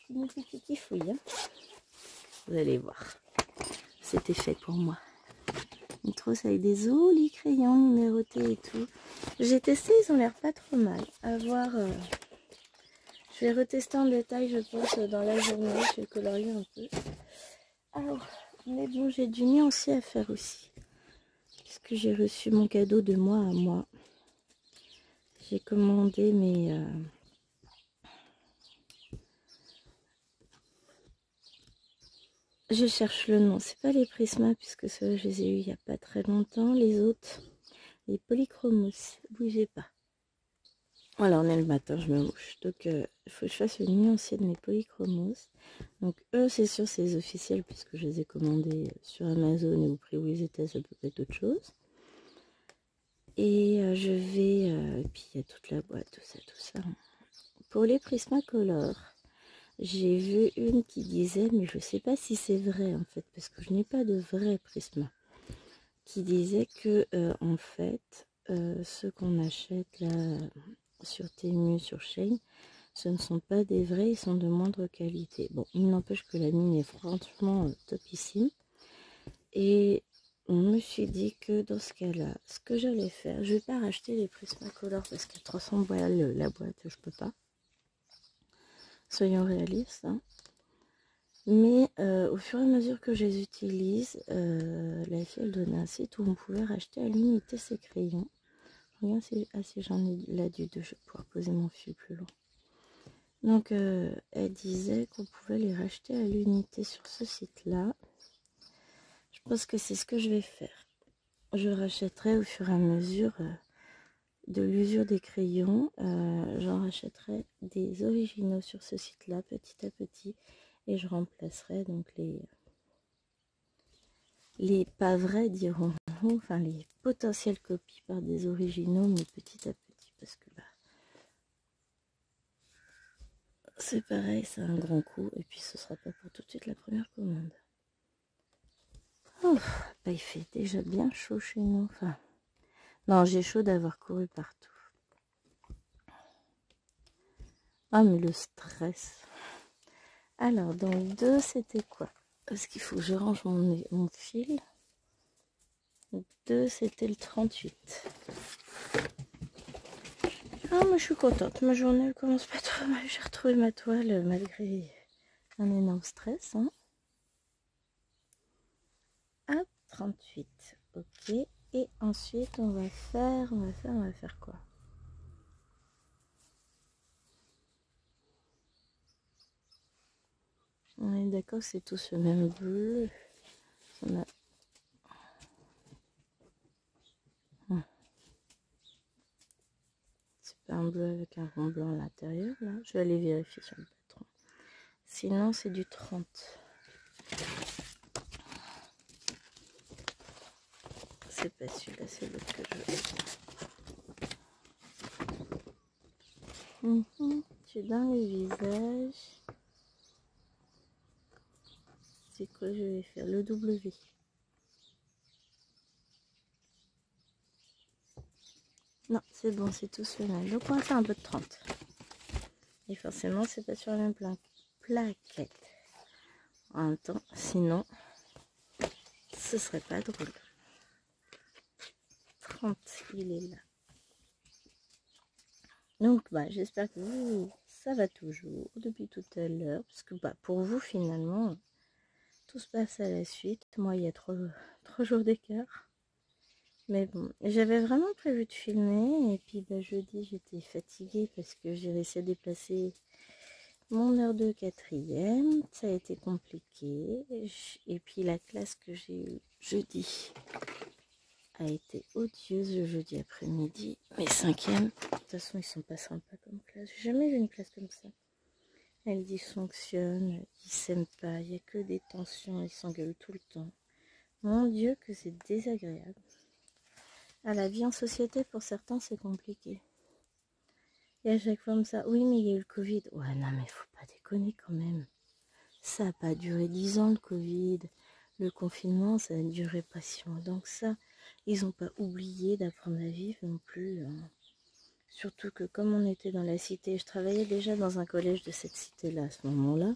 mon petit fouille. Hein. Vous allez voir. C'était fait pour moi. Une trousse avec des jolis crayons numérotés et tout. J'ai testé, ils ont l'air pas trop mal. À voir. Je vais retester en détail, je pense, dans la journée. Je vais colorier un peu. Alors, mais bon, j'ai du nuancier à faire aussi. Puisque j'ai reçu mon cadeau de moi à moi. J'ai commandé mes... Je cherche le nom. C'est pas les Prisma, puisque ceux-là, je les ai eus il n'y a pas très longtemps. Les autres, les Polychromos. Bougez pas. Voilà, on est le matin, je me mouche. Donc, il faut que je fasse le nuancier de mes Polychromos. Donc, eux, c'est sûr, c'est les officiels, puisque je les ai commandés sur Amazon et au prix où ils étaient, ça peut être autre chose. Et je vais... et puis, il y a toute la boîte, tout ça. Pour les Prismacolor, j'ai vu une qui disait, mais je ne sais pas si c'est vrai, en fait, parce que je n'ai pas de vrai Prisma, qui disait que, en fait, ceux qu'on achète là sur Temu, sur Shein, ce ne sont pas des vrais, ils sont de moindre qualité. Bon, il n'empêche que la mine est franchement topissime. Et on me suis dit que dans ce cas-là, ce que j'allais faire, je vais pas racheter les Prismacolor parce qu'à 300 balles la boîte, je peux pas. Soyons réalistes. Hein. Mais au fur et à mesure que je les utilise, la fille elle donnait un site où on pouvait racheter à l'unité ces crayons. Regarde si j'en ai là du 2, je vais pouvoir poser mon fil plus long. Donc elle disait qu'on pouvait les racheter à l'unité sur ce site-là. Je pense que c'est ce que je vais faire. Je rachèterai au fur et à mesure de l'usure des crayons. J'en rachèterai des originaux sur ce site-là petit à petit. Et je remplacerai donc les pas vrais, dirons-nous, enfin les potentielles copies par des originaux, mais petit à petit, parce que bah, c'est pareil, c'est un grand coup, et puis ce sera pas pour tout de suite la première commande. Oh, bah, il fait déjà bien chaud chez nous, enfin, non, j'ai chaud d'avoir couru partout. Ah, mais le stress. Alors, dans le 2, c'était quoi? Parce qu'il faut que je range mon fil. 2, c'était le 38. Ah, moi je suis contente. Ma journée elle commence pas trop mal. J'ai retrouvé ma toile malgré un énorme stress. Hein. Hop, 38. Ok. Et ensuite, on va faire quoi? On est d'accord, c'est tous le même bleu. On a... C'est pas un bleu avec un rond blanc à l'intérieur, là. Je vais aller vérifier sur le patron. Sinon, c'est du 30. C'est pas celui-là, c'est l'autre que je veux. Je suis dans le visage. C'est quoi je vais faire? Le W. Non, c'est bon, c'est tout sur la même. Donc on va faire un peu de 30. Et forcément, c'est pas sur la même plaquette. En même temps, sinon, ce serait pas drôle. 30, il est là. Donc, bah, j'espère que vous, ça va toujours depuis tout à l'heure. Parce que bah, pour vous, finalement, tout se passe à la suite. Moi, il y a 3 jours d'écart. Mais bon, j'avais vraiment prévu de filmer. Et puis, bah, jeudi, j'étais fatiguée parce que j'ai réussi à déplacer mon heure de quatrième. Ça a été compliqué. Et puis, la classe que j'ai eue jeudi a été odieuse le jeudi après-midi. Mes cinquièmes, de toute façon, ils sont pas sympas comme classe. J'ai jamais vu une classe comme ça. Elle dysfonctionne, ils s'aiment pas, il n'y a que des tensions, ils s'engueulent tout le temps. Mon Dieu, que c'est désagréable. À la vie en société, pour certains, c'est compliqué. Et à chaque fois, comme ça, oui, mais il y a eu le Covid. Ouais, non, mais faut pas déconner quand même. Ça n'a pas duré 10 ans, le Covid. Le confinement, ça a duré pas si longtemps que ça. Ils n'ont pas oublié d'apprendre à vivre non plus. Hein. Surtout que comme on était dans la cité, je travaillais déjà dans un collège de cette cité-là à ce moment-là,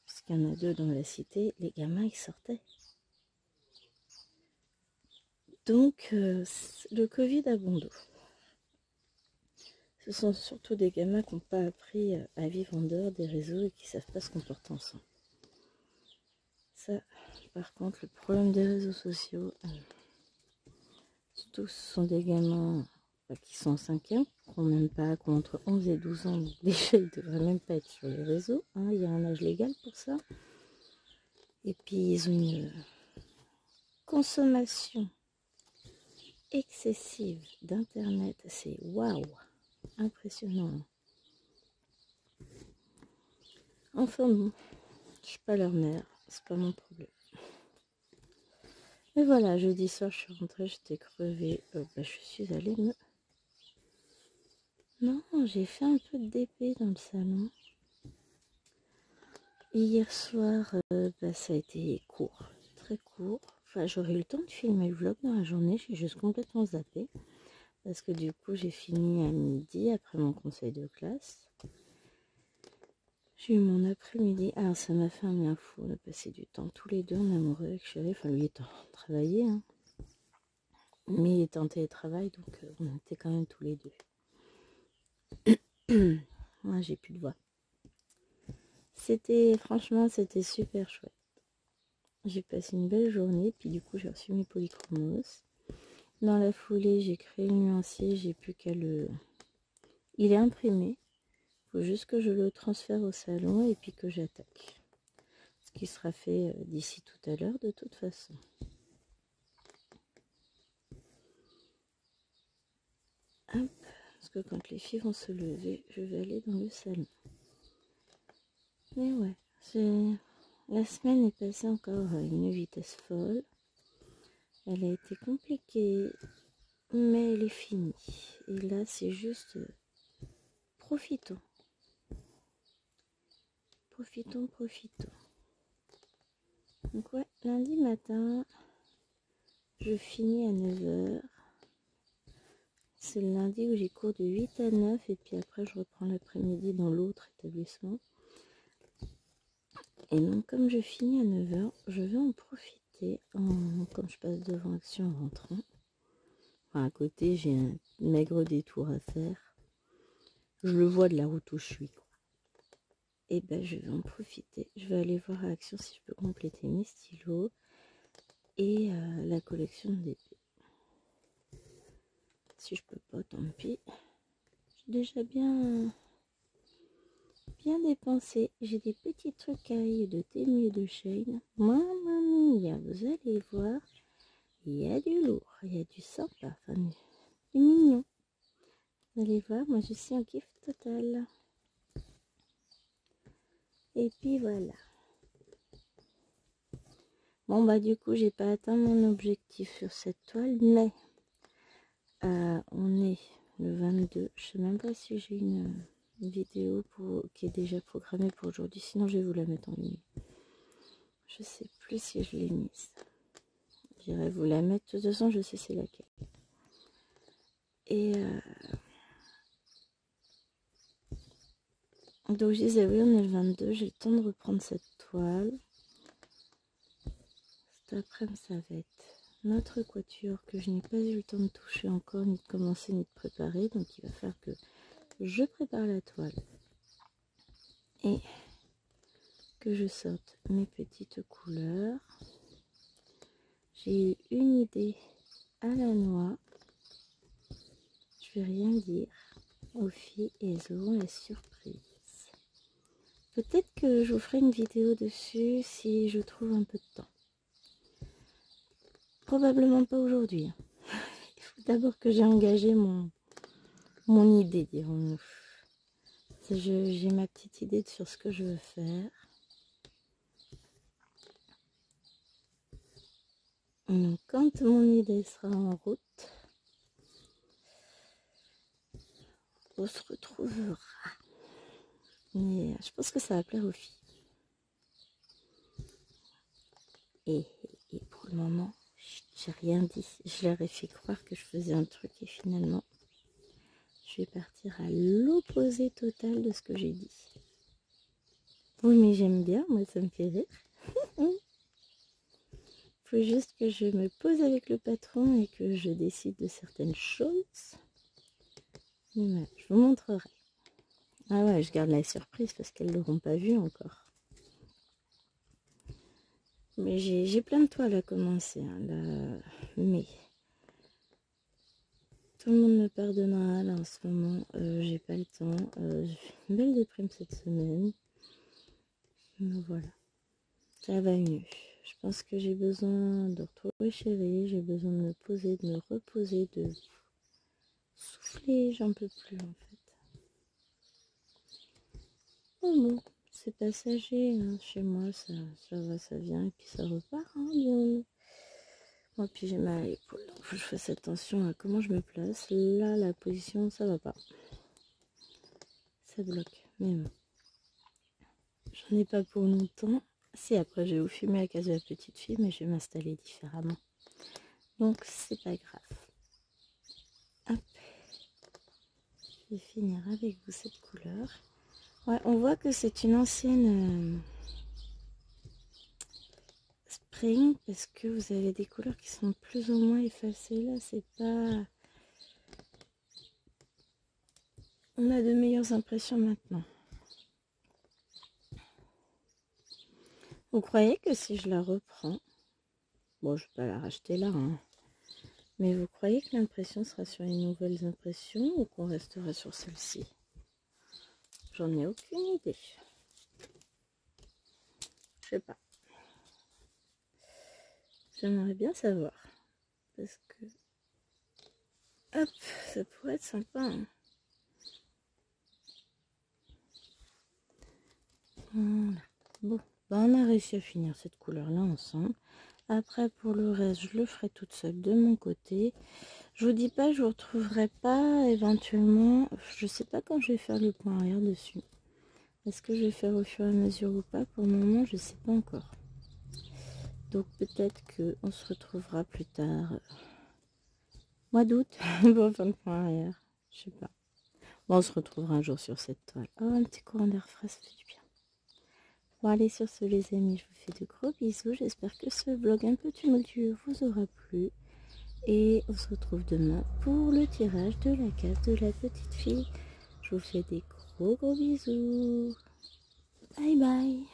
puisqu'il y en a 2 dans la cité, les gamins, ils sortaient. Donc, le Covid a bon dos. Ce sont surtout des gamins qui n'ont pas appris à vivre en dehors des réseaux et qui ne savent pas se comporter ensemble. Ça, par contre, le problème des réseaux sociaux, surtout ce sont des gamins qui sont en 5e, qui ont même pas, qui ont entre 11 et 12 ans, donc déjà ils ne devraient même pas être sur les réseaux, hein, il y a un âge légal pour ça. Et puis ils ont une consommation excessive d'internet, c'est waouh, impressionnant. Enfin bon, je suis pas leur mère, c'est pas mon problème. Mais voilà, jeudi soir je suis rentrée, j'étais crevée, je suis allée me... Non, j'ai fait un peu de DP dans le salon. Hier soir, ça a été court, très court. Enfin, j'aurais eu le temps de filmer le vlog dans la journée, j'ai juste complètement zappé. Parce que du coup, j'ai fini à midi après mon conseil de classe. J'ai eu mon après-midi. Alors, ça m'a fait un bien fou. On a passé du temps tous les deux en amoureux avec chérie. Enfin, lui étant travaillé, hein. Mais il était en télétravail, donc on était quand même tous les deux. Moi, j'ai plus de voix. Franchement, c'était super chouette. J'ai passé une belle journée, puis du coup, j'ai reçu mes polychromos. Dans la foulée, j'ai créé le nuancier, j'ai plus qu'à le... Il est imprimé. Il faut juste que je le transfère au salon et puis que j'attaque. Ce qui sera fait d'ici tout à l'heure de toute façon. Hop, parce que quand les filles vont se lever, je vais aller dans le salon. Mais ouais, la semaine est passée encore à une vitesse folle. Elle a été compliquée, mais elle est finie. Et là, c'est juste... profitons. Profitons. Donc ouais, lundi matin, je finis à 9h. C'est le lundi où j'ai cours de 8 à 9 et puis après je reprends l'après-midi dans l'autre établissement. Et donc comme je finis à 9h, je vais en profiter quand je passe devant Action en rentrant. Enfin, à côté, j'ai un maigre détour à faire. Je le vois de la route où je suis. Et ben je vais en profiter. Je vais aller voir à Action si je peux compléter mes stylos et la collection de DP. Si je peux pas, tant pis. J'ai déjà bien dépensé. J'ai des petits trucs cailles de Temu et de Shane. Mamma mia, vous allez voir. Il y a du lourd, il y a du sympa, enfin du mignon. Vous allez voir, moi je suis en kiff total. Et puis voilà. Bon bah du coup j'ai pas atteint mon objectif sur cette toile, mais on est le 22. Je sais même pas si j'ai une vidéo qui est déjà programmée pour aujourd'hui, sinon je vais vous la mettre en ligne. Je sais plus si je l'ai mise. J'irai vous la mettre, de toute façon je sais c'est laquelle. Et donc je disais oui, on est le 22, j'ai le temps de reprendre cette toile. Cet après-midi ça va être notre quatuor que je n'ai pas eu le temps de toucher encore, ni de commencer, ni de préparer. Donc il va falloir que je prépare la toile et que je sorte mes petites couleurs. J'ai eu une idée à la noix. Je vais rien dire aux filles et elles auront la surprise. Peut-être que je vous ferai une vidéo dessus si je trouve un peu de temps. Probablement pas aujourd'hui. Il faut d'abord que j'ai engagé mon idée, dirons-nous. J'ai ma petite idée sur ce que je veux faire. Donc, quand mon idée sera en route, on se retrouvera. Mais je pense que ça va plaire aux filles. Et pour le moment, j'ai rien dit. Je leur ai fait croire que je faisais un truc et finalement, je vais partir à l'opposé total de ce que j'ai dit. Oui, mais j'aime bien, moi ça me fait rire. Faut juste que je me pose avec le patron et que je décide de certaines choses. Mais voilà, je vous montrerai. Ah ouais, je garde la surprise parce qu'elles ne l'auront pas vu encore. Mais j'ai plein de toiles à commencer, hein, là. Mais tout le monde me pardonnera là en ce moment. J'ai pas le temps. J'ai fait une belle déprime cette semaine. Mais voilà, ça va mieux. Je pense que j'ai besoin de retrouver chérie. J'ai besoin de me poser, de me reposer, de souffler. J'en peux plus en fait. Oh bon, c'est passager. Hein. Chez moi, ça va, ça vient et puis ça repart. Hein, bien. Moi, puis j'ai mal à l'épaule, donc faut que je fasse attention à comment je me place. Là, la position, ça va pas. Ça bloque. Mais bon. J'en ai pas pour longtemps. Si, après, je vais vous filmer la case de la petite fille, mais je vais m'installer différemment. Donc, c'est pas grave. Hop. Je vais finir avec vous cette couleur. Ouais, on voit que c'est une ancienne spring, parce que vous avez des couleurs qui sont plus ou moins effacées. Là, c'est pas... On a de meilleures impressions maintenant. Vous croyez que si je la reprends, bon, je vais pas la racheter là, hein, mais vous croyez que l'impression sera sur les nouvelles impressions ou qu'on restera sur celle-ci? J'en ai aucune idée. Je sais pas. J'aimerais bien savoir. Parce que... Hop, ça pourrait être sympa. Hein. Voilà. Bon, bah on a réussi à finir cette couleur-là ensemble. Après, pour le reste, je le ferai toute seule de mon côté. Je vous dis pas, je vous retrouverai pas éventuellement. Je sais pas quand je vais faire le point arrière dessus. Est-ce que je vais faire au fur et à mesure ou pas? Pour le moment, je sais pas encore. Donc peut-être qu'on se retrouvera plus tard. Mois d'août, pour faire le point arrière. Je sais pas. Bon, on se retrouvera un jour sur cette toile. Oh, un petit courant d'air frais, ça fait du bien. Bon, allez, sur ce, les amis, je vous fais de gros bisous. J'espère que ce vlog un peu tumultueux vous aura plu. Et on se retrouve demain pour le tirage de la case de la petite fille. Je vous fais des gros bisous. Bye bye.